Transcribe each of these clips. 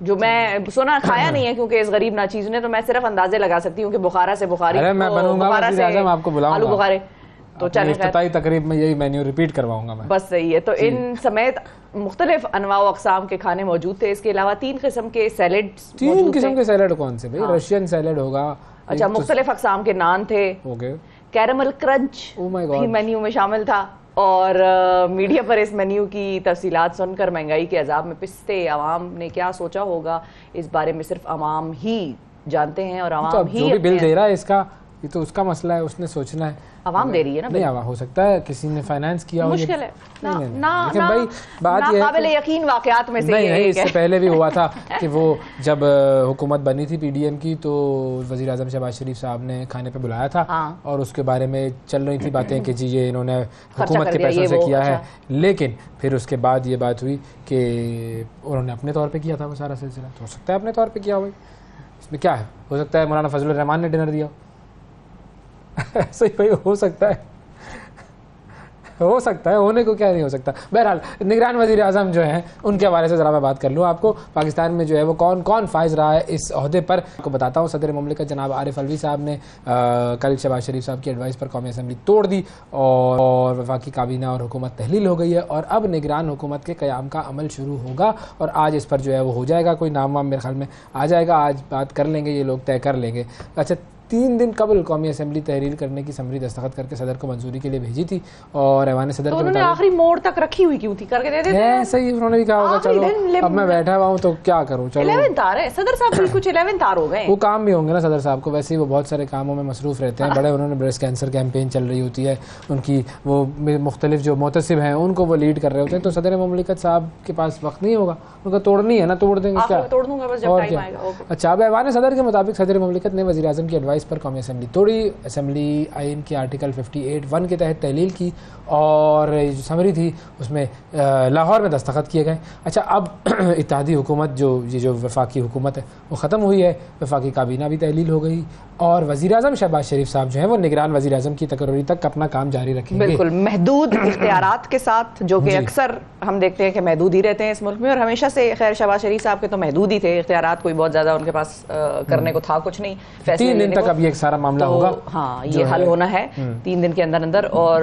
جو میں سنا کھایا نہیں ہے کیونکہ اس غریب ناچیز نے, تو میں صرف اندازے لگا سکتی ہوں کہ بخارا سے بخاری, میں بنوں گا وزیر اعظم, آپ کو بلاؤں گا آلو بخارے, تو چلیں افتتاحی تقریب میں یہی مینیو ریپیٹ کرواؤں گا میں. بس صحیح ہے. تو ان سمیت مختلف انواع و اقسام کے کھانے موجود تھے. اس کے علاوہ 3 قسم کے سیلڈز موجود تھے. 3 قسم کے سیلڈ کون سے بھائی؟ رشین سیلڈ ہوگا. اچھا, مختلف اقسام کے نان تھے. کیرمل کرنچ بھی مینیو میں شامل تھا. اور میڈیا پر اس مینیو کی تفصیلات سن کر مہنگائی کے عذاب میں پستے عوام نے کیا سوچا ہوگا, اس بارے میں صرف عوام ہی جانتے ہیں. اور عوام ہی جو بھی بل دے رہا ہے اس کا, یہ تو اس کا مسئلہ ہے, اس نے سوچنا ہے. عوام دے رہی ہے نا, نہیں عوام ہو سکتا ہے کسی نے فائنانس کیا ہو, مشکل ہے. لیکن بھائی بات یہ ہے قابل یقین واقعات میں سے نہیں, اس سے پہلے بھی ہوا تھا کہ وہ جب حکومت بنی تھی پی ڈی ایم کی, تو وزیر اعظم شہباز شریف صاحب نے کھانے پہ بلایا تھا, اور اس کے بارے میں چل رہی تھی باتیں کہ جی یہ انہوں نے حکومت کے پیسوں سے کیا ہے. لیکن پھر اس کے بعد یہ بات ہوئی کہ انہوں نے اپنے طور پہ کیا تھا وہ سارا سلسلہ. تو ہو سکتا ہے اپنے طور پہ کیا ہو, اس میں کیا ہے, ہو سکتا ہے مولانا فضل الرحمان نے ڈنر دیا, صحیح بھائی ہو سکتا ہے, ہو سکتا ہے, ہونے کو کیا نہیں ہو سکتا. بہرحال نگران وزیر اعظم جو ہیں ان کے حوالے سے ذرا میں بات کر لوں آپ کو. پاکستان میں جو ہے وہ کون کون فائز رہا ہے اس عہدے پر آپ کو بتاتا ہوں. صدر مملکت جناب عارف الوی صاحب نے کل شہباز شریف صاحب کی ایڈوائس پر قومی اسمبلی توڑ دی, اور وفاقی کابینہ اور حکومت تحلیل ہو گئی ہے, اور اب نگران حکومت کے قیام کا عمل شروع ہوگا. اور آج اس پر جو ہے وہ ہو جائے گا, کوئی نام وام میرے خیال میں آ جائے گا, آج بات کر لیں گے, یہ لوگ طے کر لیں گے. اچھا, 3 دن قبل قومی اسمبلی تحریر کرنے کی سمری دستخط کر کے صدر کو منظوری کے لیے بھیجی تھی, اور ایوان صدر کے مطابق آخری موڑ تک رکھی ہوئی کیوں تھی, کر کے دے دیتے ہیں. صحیح, انہوں نے بھی کہا ہوگا چلو اب میں بیٹھا ہوا ہوں تو کیا کروں, چلو 11 تار ہے صدر صاحب بھی, کچھ 11 تار ہو گئے. وہ کام بھی ہوں گے نا صدر صاحب کو, ویسے ہی وہ بہت سارے کاموں میں مصروف رہتے ہیں بڑے. انہوں نے بریسٹ کینسر کیمپین چل رہی ہوتی ہے ان کی, وہ مختلف جو محتسب ہیں ان کو وہ لیڈ کر رہے ہوتے ہیں, تو صدر مملکت صاحب کے پاس وقت نہیں ہوگا, ان کو توڑنی ہے نا, توڑ دیں گے کیا, توڑ دوں گا بس جب ٹائم آئے گا. اچھا, اب ایوان صدر کے مطابق صدر مملکت نے وزیر اعظم کی ایڈوائس پر قومی اسمبلی توڑی. اسمبلی آئین کے آرٹیکل 58(1) کے تحت تحلیل کی, اور جو سمری تھی اس میں لاہور میں دستخط کیے گئے. اچھا, اب اتحادی حکومت جو وفاقی حکومت ہے وہ ختم ہوئی ہے, وفاقی کابینہ بھی تحلیل ہو گئی, اور وزیر اعظم شہباز شریف صاحب جو ہیں وہ نگران وزیر اعظم کی تقرری تک اپنا کام جاری رکھیں گے, بالکل محدود اختیارات کے ساتھ, جو کہ اکثر ہم دیکھتے ہیں کہ محدود ہی رہتے ہیں اس ملک میں, اور ہمیشہ سے خیر شہباز شریف صاحب کے تو محدود ہی تھے اختیارات, کوئی بہت زیادہ ان کے پاس کرنے کو تھا کچھ نہیں. 3 دن تک اب یہ ایک سارا معاملہ ہوگا, ہاں یہ حل ہونا ہے 3 دن کے اندر, اور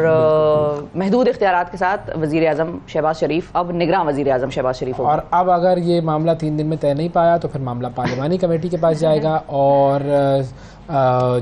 محدود اختیارات کے ساتھ وزیر اعظم شہباز شریف اب نگراں وزیر اعظم شہباز شریف ہوگا. اور اب اگر یہ معاملہ 3 دن میں طے نہیں پایا تو پھر معاملہ پارلیمانی کمیٹی کے پاس جائے گا, اور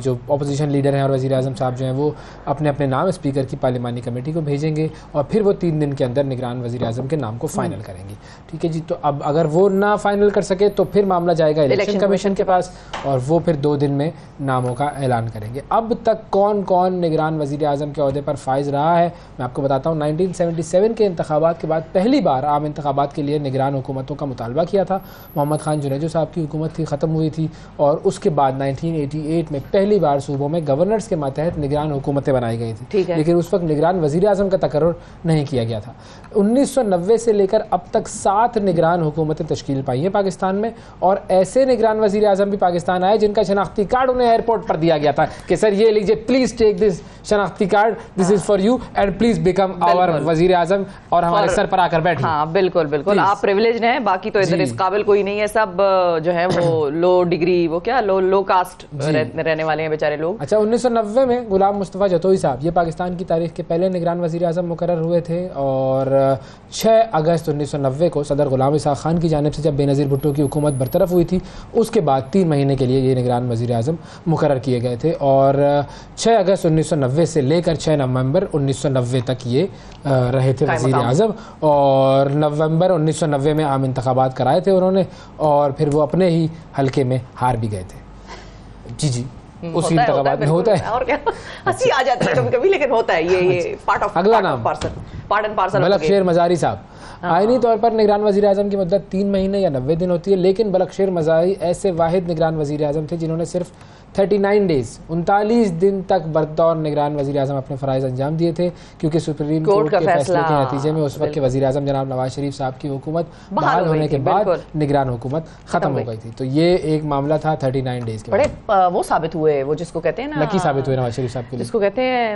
جو اپوزیشن لیڈر ہیں اور وزیر اعظم صاحب جو ہیں وہ اپنے اپنے نام اسپیکر کی پارلیمانی کمیٹی کو بھیجیں گے, اور پھر وہ 3 دن کے اندر نگران وزیر اعظم کے نام کو فائنل کریں گے. ٹھیک ہے جی, تو اب اگر وہ نہ فائنل کر سکے تو پھر معاملہ جائے گا الیکشن کمیشن کے پاس, اور وہ پھر 2 دن میں ناموں کا اعلان کریں گے. اب تک کون کون نگران وزیر اعظم کے عہدے پر فائز رہا ہے میں آپ کو بتاتا ہوں. 1977 کے انتخابات کے بعد پہلی بار عام انتخابات کے لیے نگران حکومتوں کا مطالبہ کیا تھا. محمد خان جنیجو صاحب کی حکومت تھی, ختم ہوئی تھی, اور اس کے بعد 1988 میں پہلی بار صوبوں میں گورنرز کے ماتحت نگران حکومتیں بنائی گئی تھی, لیکن اس وقت نگران وزیر اعظم کا تقرر نہیں کیا گیا تھا. 1990 سے لے کر اب تک 7 نگران حکومتیں تشکیل پائی ہیں پاکستان میں, اور ایسے نگران وزیر اعظم بھی پاکستان آئے جن کا شناختی کارڈ انہیں ایئرپورٹ پر دیا گیا تھا کہ سر یہ لیجیے, پلیز ٹیک دس شناختی card, this is for you and please become our وزیر اعظم, اور ہمارے سر پر آ کر بیٹھیے. ہاں بالکل بالکل, آپ پریولیجڈ ہیں, باقی تو ادھر اس قابل کوئی نہیں ہے, سب جو ہے وہ لو ڈگری, وہ کیا لو کاسٹ رہنے والے ہیں بیچارے لوگ. اچھا, 1990 میں غلام مصطفیٰ جتوئی صاحب یہ پاکستان کی تاریخ کے پہلے نگران وزیر اعظم مقرر ہوئے تھے, اور 6 اگست 1990 کو صدر غلام اسحاق خان کی جانب سے جب بے نظیر بھٹو کی حکومت برطرف ہوئی تھی, اس کے بعد 3 مہینے کے لیے یہ نگران وزیر اعظم مقرر کیے گئے تھے, اور 6 اگست 1990 سے لے کر 6 نومبر 1990 تک یہ رہے تھے وزیر اعظم, اور نومبر 1990 میں عام انتخابات کرائے تھے انہوں نے, اور پھر وہ اپنے ہی حلقے میں ہار بھی گئے تھے. جی اسی انتخابات میں ہوتا ہے, اور کیا ہنسی آ جاتی ہے کبھی کبھی, لیکن ہوتا ہے یہ پارٹ آف. اگلا نام ملک شیر مزاری صاحب. آئینی طور پر نگران وزیر اعظم کی مدت 3 مہینے یا 90 دن ہوتی ہے, لیکن بلخ شیر مزاری ایسے واحد نگران وزیر اعظم تھے جنہوں نے صرف 39 ڈیز 39 دن تک بطور نگران وزیر اعظم اپنے فرائض انجام دیے تھے, کیونکہ سپریم کورٹ کے فیصلے کے نتیجے میں اس وقت کے وزیر اعظم جناب نواز شریف صاحب کی حکومت بحال ہونے کے بعد نگران حکومت ختم ہو گئی تھی. تو یہ ایک معاملہ تھا 39 ڈیز کے. بڑے وہ ثابت ہوئے, وہ جس کو کہتے ہیں نا لکی ثابت ہوئے نواز شریف صاحب کے لیے, جس کو کہتے ہیں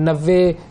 90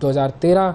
2013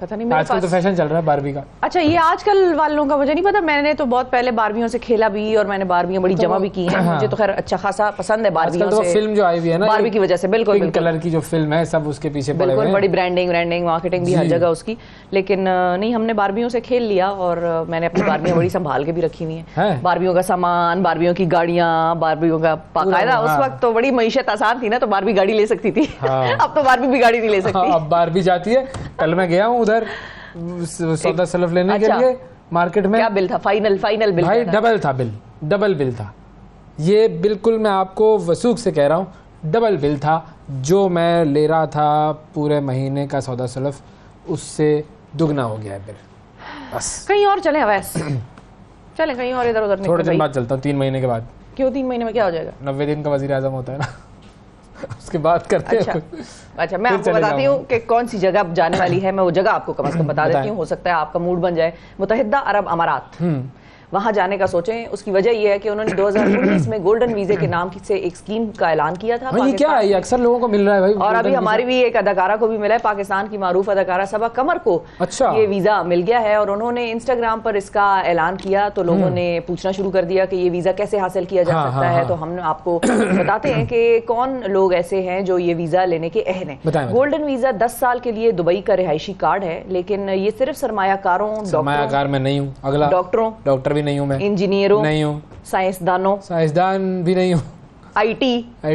پتہ نہیں میرے آج کل تو فیشن چل رہا ہے باربی کا. اچھا یہ آج کل والوں کا مجھے نہیں پتا, میں نے تو بہت پہلے باربیوں سے کھیلا بھی اور میں نے باربیاں بڑی جمع بھی کی ہیں, مجھے تو خیر اچھا خاصا پسند ہے باربیوں سے. فلم جو آئی ہوئی ہے نا باربی کی وجہ سے, بالکل پنک کلر کی جو فلم ہے سب اس کے پیچھے پڑے ہوئے بالکل, ہیں, بڑی برانڈنگ مارکیٹنگ بھی ہر جگہ اس کی. لیکن نہیں, ہم نے باربیوں سے کھیل لیا اور میں نے اپنی باربیاں بڑی سنبھال کے بھی رکھی ہوئی ہیں. باربیوں کا سامان, باربیوں کی گاڑیاں, باربیوں کا باقاعدہ. اس وقت تو بڑی معیشت آسان تھی نا, تو باربی گاڑی لے سکتی تھی, اب تو باربی بھی گاڑی نہیں لے سکتی. اب باربی جاتی ہے. کل میں گیا ہوں ادھر سودا سلف لینے کے لیے مارکیٹ میں. کیا بل تھا فائنل بل؟ بھائی ڈبل بل تھا. یہ بالکل میں آپ کو وثوق سے کہہ رہا ہوں, ڈبل بل تھا جو میں لے رہا تھا پورے مہینے کا سودا سلف, اس سے دگنا ہو گیا ہے بل. بس کہیں اور چلیں اویس, چلیں کہیں اور ادھر ادھر. تھوڑے دن بعد چلتا ہوں, 3 مہینے کے بعد. کیوں 3 مہینے میں کیا ہو جائے گا؟ 90 دن کا وزیر اعظم ہوتا ہے نا, اس کے بعد کرتے ہیں. اچھا میں آپ کو بتاتی ہوں کہ کون سی جگہ جانے والی ہے. میں وہ جگہ آپ کو کم از کم بتا دیتی ہوں, ہو سکتا ہے آپ کا موڈ بن جائے. متحدہ عرب امارات, وہاں جانے کا سوچیں. اس کی وجہ یہ ہے کہ انہوں نے 2019 میں گولڈن ویزے کے نام سے ایک اسکیم کا اعلان کیا تھا. یہ کیا ہے؟ یہ اکثر لوگوں کو مل رہا ہے بھائی, اور ابھی ہماری بھی ایک اداکارہ کو بھی ملا ہے, پاکستان کی معروف اداکارہ صبا قمر کو یہ ویزا مل گیا ہے. اور انہوں نے انسٹاگرام پر اس کا اعلان کیا تو لوگوں نے پوچھنا شروع کر دیا کہ یہ ویزا کیسے حاصل کیا جا سکتا ہے. تو ہم آپ کو بتاتے ہیں کہ کون لوگ ایسے ہیں جو یہ ویزا لینے کے اہل ہیں. گولڈن ویزا 10 سال کے لیے دبئی کا رہائشی کارڈ ہے, لیکن یہ صرف سرمایہ کاروں, سرمایہ کار میں نہیں ہوں, اگلا ڈاکٹر بھی نہیں ہوں میں, انجینئروں نہیں ہوں, سائنسدان بھی نہیں ہوں, آئی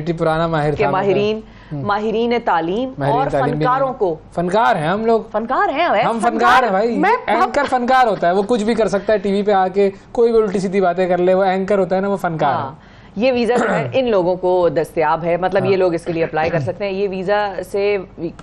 ٹی پرانا ماہر کے ماہرین تعلیم اور فنکاروں کو. فنکار ہیں ہم لوگ, فنکار ہیں ہم فنکار ہیں بھائی. اینکر فنکار ہوتا ہے, وہ کچھ بھی کر سکتا ہے ٹی وی پہ آ کے, کوئی بھی الٹی سیدھی باتیں کر لے, وہ اینکر ہوتا ہے نا, وہ فنکار ہے. یہ ویزا جو ہے ان لوگوں کو دستیاب ہے, مطلب یہ لوگ اس کے لیے اپلائی کر سکتے ہیں. یہ ویزا سے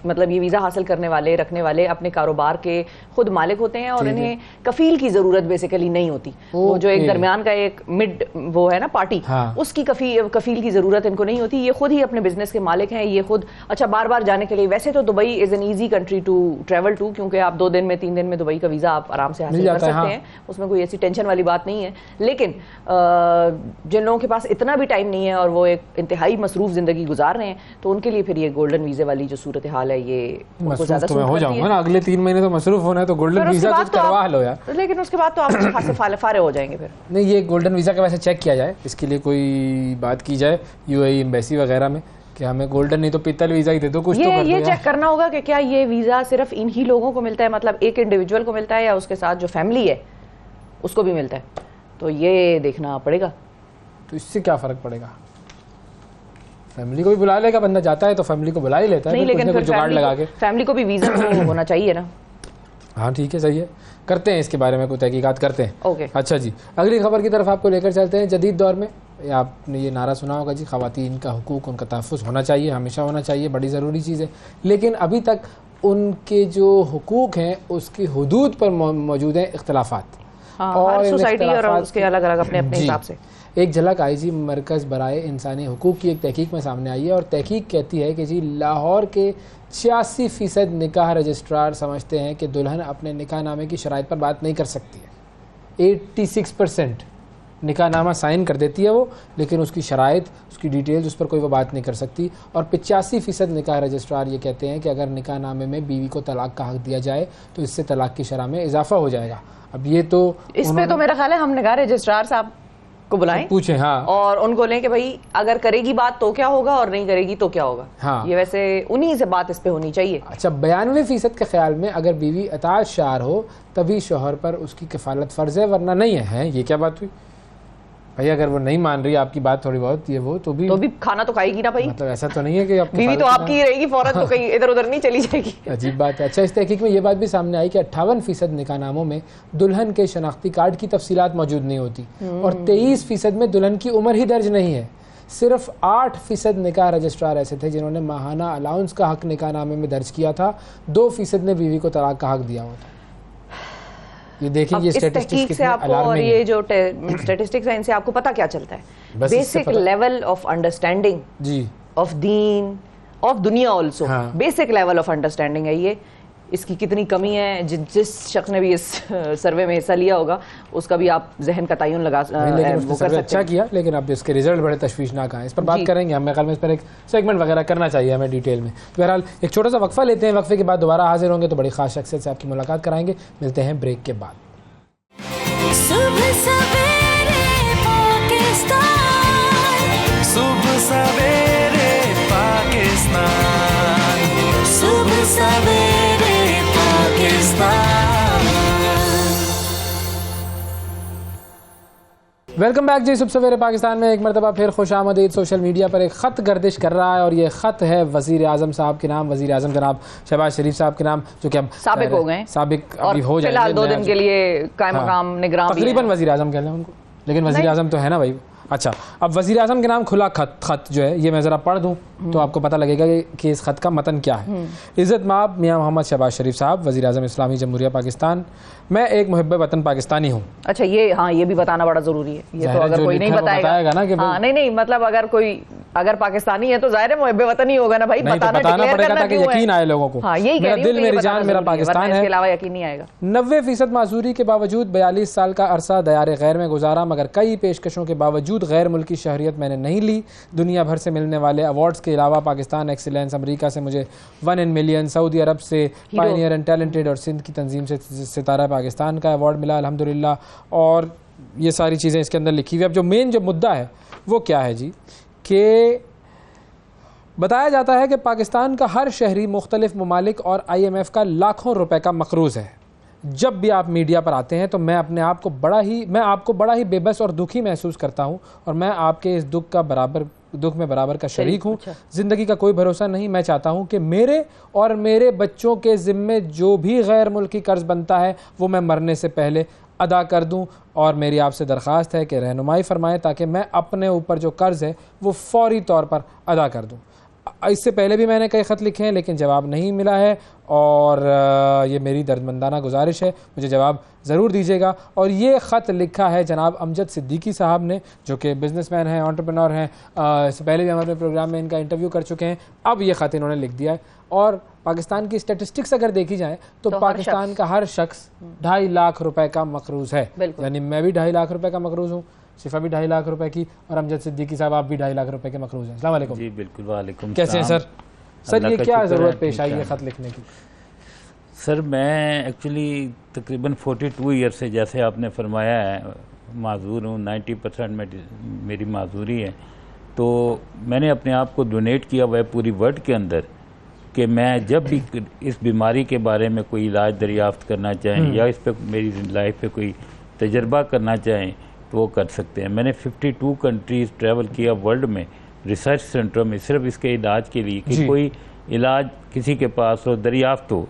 مطلب یہ ویزا حاصل کرنے والے, رکھنے والے اپنے کاروبار کے خود مالک ہوتے ہیں, اور انہیں کفیل کی ضرورت بیسیکلی نہیں ہوتی. وہ جو ایک درمیان کا ایک مڈ وہ ہے نا پارٹی, اس کی کفیل کی ضرورت ان کو نہیں ہوتی. یہ خود ہی اپنے بزنس کے مالک ہیں, یہ خود. اچھا بار بار جانے کے لیے, ویسے تو Dubai is an easy country to travel to, کیونکہ آپ 2 دن میں 3 دن میں دبئی کا ویزا آپ آرام سے حاصل کر سکتے ہیں, اس میں کوئی ایسی ٹینشن والی بات نہیں ہے. لیکن جن لوگوں کے پاس اتنا بھی ٹائم نہیں ہے اور وہ ایک انتہائی مصروف زندگی گزار رہے ہیں, تو ان کے لیے پھر یہ گولڈن ویزے والی جو صورتحال ہے یہ مصروف تو میں ہو جاؤں گا نا. اگلے 3 مہینے تو مصروف ہونا ہے, تو گولڈن ویزا کچھ کروا لو یار. لیکن اس کے بعد تو آپ خاصے فارغ ہو جائیں گے پھر. نہیں, یہ گولڈن ویزا کا ویسے چیک کیا جائے, اس کے لیے کوئی بات کی جائے یو اے ای ایمبیسی وغیرہ میں کہ ہمیں گولڈن نہیں تو پیتل ویزا ہی دے دو, کچھ تو کر دو. یہ چیک کرنا ہوگا کہ کیا یہ ویزا صرف انہی لوگوں کو ملتا ہے, مطلب ایک انڈیویجول کو ملتا ہے, یا اس کے ساتھ جو فیملی ہے اس کو بھی ملتا ہے. تو یہ دیکھنا پڑے گا. تو اس سے کیا فرق پڑے گا؟ فیملی کو بھی بلا لے گا, بندہ جاتا ہے تو فیملی کو بلا ہی لیتا ہے. نہیں, لیکن جگاڑ لگا کے فیملی کو بھی ویزا ہونا چاہیے نا. ہاں ٹھیک ہے, صحیح ہے, کرتے ہیں اس کے بارے میں کوئی تحقیقات کرتے ہیں. اوکے اچھا جی, اگلی خبر کی طرف آپ کو لے کر چلتے ہیں. جدید دور میں آپ نے یہ نعرہ سنا ہوگا جی, خواتین کا حقوق, ان کا تحفظ ہونا چاہیے, ہمیشہ ہونا چاہیے, بڑی ضروری چیز ہے. لیکن ابھی تک ان کے جو حقوق ہیں اس کی حدود پر موجود ہیں اختلافات, اور سوسائٹی اور اس کے الگ الگ اپنے حساب سے. ایک جھلک آئی جی مرکز برائے انسانی حقوق کی ایک تحقیق میں سامنے آئی ہے, اور تحقیق کہتی ہے کہ جی لاہور کے 86% نکاح رجسٹرار سمجھتے ہیں کہ دلہن اپنے نکاح نامے کی شرائط پر بات نہیں کر سکتی ہے. 86% نکاح نامہ سائن کر دیتی ہے وہ, لیکن اس کی شرائط, اس کی ڈیٹیلز, اس پر کوئی وہ بات نہیں کر سکتی. اور 85% نکاح رجسٹرار یہ کہتے ہیں کہ اگر نکاح نامے میں بیوی کو طلاق کا حق دیا جائے تو اس سے طلاق کی شرح میں اضافہ ہو جائے گا. اب یہ تو اس پہ تو میرا خیال ہے ہم نکاح رجسٹرار صاحب کو بلائیں, پوچھیں, ہاں, اور ان کو لیں کہ بھائی اگر کرے گی بات تو کیا ہوگا, اور نہیں کرے گی تو کیا ہوگا. ہاں, یہ ویسے انہی سے بات اس پہ ہونی چاہیے. اچھا, 92% کے خیال میں اگر بیوی اطاعت شعار ہو تبھی شوہر پر اس کی کفالت فرض ہے, ورنہ نہیں ہے. یہ کیا بات ہوئی بھائی؟ اگر وہ نہیں مان رہی آپ کی بات تھوڑی بہت, یہ وہ تو بھی کھانا تو کھائے گی نا بھائی. مطلب ایسا تو نہیں ہے کہ بیوی تو آپ کی رہے گی فوراً, تو کہیں ادھر ادھر نہیں چلی جائے گی. عجیب بات ہے. اچھا, اس تحقیق میں یہ بات بھی سامنے آئی کہ 58% نکاح ناموں میں دلہن کے شناختی کارڈ کی تفصیلات موجود نہیں ہوتی, اور 23% میں دلہن کی عمر ہی درج نہیں ہے. صرف 8% نکاح رجسٹرار ایسے تھے جنہوں نے ماہانہ الاؤنس کا حق نکاح نامے میں درج کیا تھا. 2% نے بیوی کو طلاق کا حق دیا ہوا تھا. یہ دیکھیں, یہ اسٹیٹسٹکس سے آپ کو, اور یہ جو اسٹیٹسٹکس ہیں ان سے آپ کو پتہ کیا چلتا ہے؟ بیسک لیول آف انڈرسٹینڈنگ جی آف دین, آف دنیا also. Basic level of understanding ہے یہ. اس کی کتنی کمی ہے. جس شخص نے بھی اس سروے میں حصہ لیا ہوگا اس کا بھی آپ ذہن کا تعین لگا وہ کر سکتے اچھا کیا, لیکن اب اس کے رزلٹ بڑے تشویشناک ہیں. اس پر بات کریں گے ہم, میرے خیال میں اس پر ایک سیگمنٹ وغیرہ کرنا چاہیے ہمیں ڈیٹیل میں. بہرحال ایک چھوٹا سا وقفہ لیتے ہیں, وقفے کے بعد دوبارہ حاضر ہوں گے تو بڑی خاص شخصیت سے آپ کی ملاقات کرائیں گے. ملتے ہیں بریک کے بعد. صبح سویرے پاکستان, صبح سویرے پاکستان, صبح سویرے پاکستان. ویلکم بیک جی. صبح سویرے پاکستان میں ایک مرتبہ پھر خوش آمدید. سوشل میڈیا پر ایک خط گردش کر رہا ہے اور یہ خط ہے وزیر اعظم صاحب کے نام, وزیر اعظم جناب شہباز شریف صاحب کے نام, جو کہ اب سابق ہو گئے, سابق ابھی ہو جائیں گے, فی الحال 2 دن کے لیے قائم مقام نگراں بھی تقریباً وزیر اعظم کہہ لیں ان کو, لیکن وزیر اعظم تو ہے نا بھائی. اچھا, اب وزیر اعظم کے نام کھلا خط جو ہے یہ میں ذرا پڑھ دوں تو آپ کو پتہ لگے گا کہ اس خط کا متن کیا ہے. عزت مآب میاں محمد شہباز شریف صاحب, وزیر اعظم اسلامی جمہوریہ پاکستان, میں ایک محب وطن پاکستانی ہوں. اچھا یہ بھی بتانا بڑا ضروری ہے. یہ تو اگر کوئی نہیں بتائے گا نا کہ نہیں مطلب اگر پاکستانی ہے تو ظاہر ہے محب وطن ہی ہوگا نا بھائی. بتانا پڑے گا تاکہ یقین آئے لوگوں کو. میرا دل میری جان میرا پاکستان ہے, اس کے علاوہ یقین نہیں آئے گا. 90% معذوری کے باوجود 42 سال کا عرصہ دیار غیر میں گزارا, مگر کئی پیشکشوں کے باوجود غیر ملکی شہریت میں نے نہیں لی. دنیا بھر سے ملنے والے ایوارڈز کے علاوہ پاکستان ایکسیلنس, امریکہ سے مجھے 1 in million, سعودی عرب سے پائنیئر اینڈ ٹیلنٹڈ اور سندھ کی تنظیم سے ستارہ پاکستان کا ایوارڈ ملا الحمدللہ. اور یہ ساری چیزیں اس کے اندر لکھی ہوئی. اب جو مدعا ہے وہ کیا ہے جی, کہ بتایا جاتا ہے کہ پاکستان کا ہر شہری مختلف ممالک اور IMF کا لاکھوں روپے کا مقروض ہے. جب بھی آپ میڈیا پر آتے ہیں تو میں آپ کو بڑا ہی بے بس اور دکھی محسوس کرتا ہوں, اور میں آپ کے اس دکھ میں برابر کا شریک ہوں. زندگی کا کوئی بھروسہ نہیں. میں چاہتا ہوں کہ میرے اور میرے بچوں کے ذمے جو بھی غیر ملکی قرض بنتا ہے وہ میں مرنے سے پہلے ادا کر دوں, اور میری آپ سے درخواست ہے کہ رہنمائی فرمائیں تاکہ میں اپنے اوپر جو قرض ہے وہ فوری طور پر ادا کر دوں. اس سے پہلے بھی میں نے کئی خط لکھے ہیں لیکن جواب نہیں ملا ہے, اور یہ میری دردمندانہ گزارش ہے, مجھے جواب ضرور دیجیے گا. اور یہ خط لکھا ہے جناب امجد صدیقی صاحب نے, جو کہ بزنس مین ہیں, انٹرپرینور ہیں. اس سے پہلے بھی ہم اپنے پروگرام میں ان کا انٹرویو کر چکے ہیں. اب یہ خط انہوں نے لکھ دیا ہے. اور پاکستان کی اسٹیٹسٹکس اگر دیکھی جائیں تو پاکستان کا ہر شخص 2.5 لاکھ روپے کا مقروض ہے. یعنی میں بھی 2.5 لاکھ روپے کا مقروض ہوں, صفا بھی 2.5 لاکھ روپے کی, اور امجد صدیقی صاحب آپ بھی 2.5 لاکھ روپے کے مقروض ہیں. السلام علیکم. جی بالکل, وعلیکم. کیسے ہیں سر یہ کیا ضرورت پیش آئی ہے خط لکھنے کی؟ سر میں ایکچولی تقریباً 42 ایئر سے, جیسے آپ نے فرمایا ہے, معذور ہوں. 90% میری معذوری ہے. تو میں نے اپنے آپ کو ڈونیٹ کیا ہوا ہے پوری ورلڈ کے اندر, کہ میں جب بھی اس بیماری کے بارے میں کوئی علاج دریافت کرنا چاہیں یا اس پہ میری لائف پہ کوئی تجربہ کرنا چاہیں تو وہ کر سکتے ہیں. میں نے 52 کنٹریز ٹریول کیا ورلڈ میں, ریسرچ سینٹروں میں, صرف اس کے علاج کے لیے کہ کوئی علاج کسی کے پاس ہو, دریافت ہو.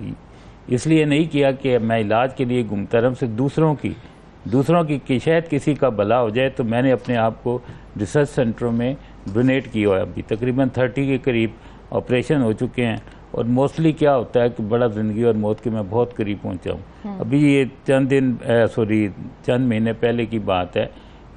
اس لیے نہیں کیا کہ میں علاج کے لیے گھومتا رہوں, سے دوسروں کی شاید کسی کا بھلا ہو جائے. تو میں نے اپنے آپ کو ریسرچ سینٹروں میں ڈونیٹ کیا ہوا ہے. ابھی تقریباً 30 کے قریب آپریشن ہو چکے ہیں, اور موسٹلی کیا ہوتا ہے کہ بڑا زندگی اور موت کے میں بہت قریب پہنچا ہوں. ابھی یہ چند مہینے پہلے کی بات ہے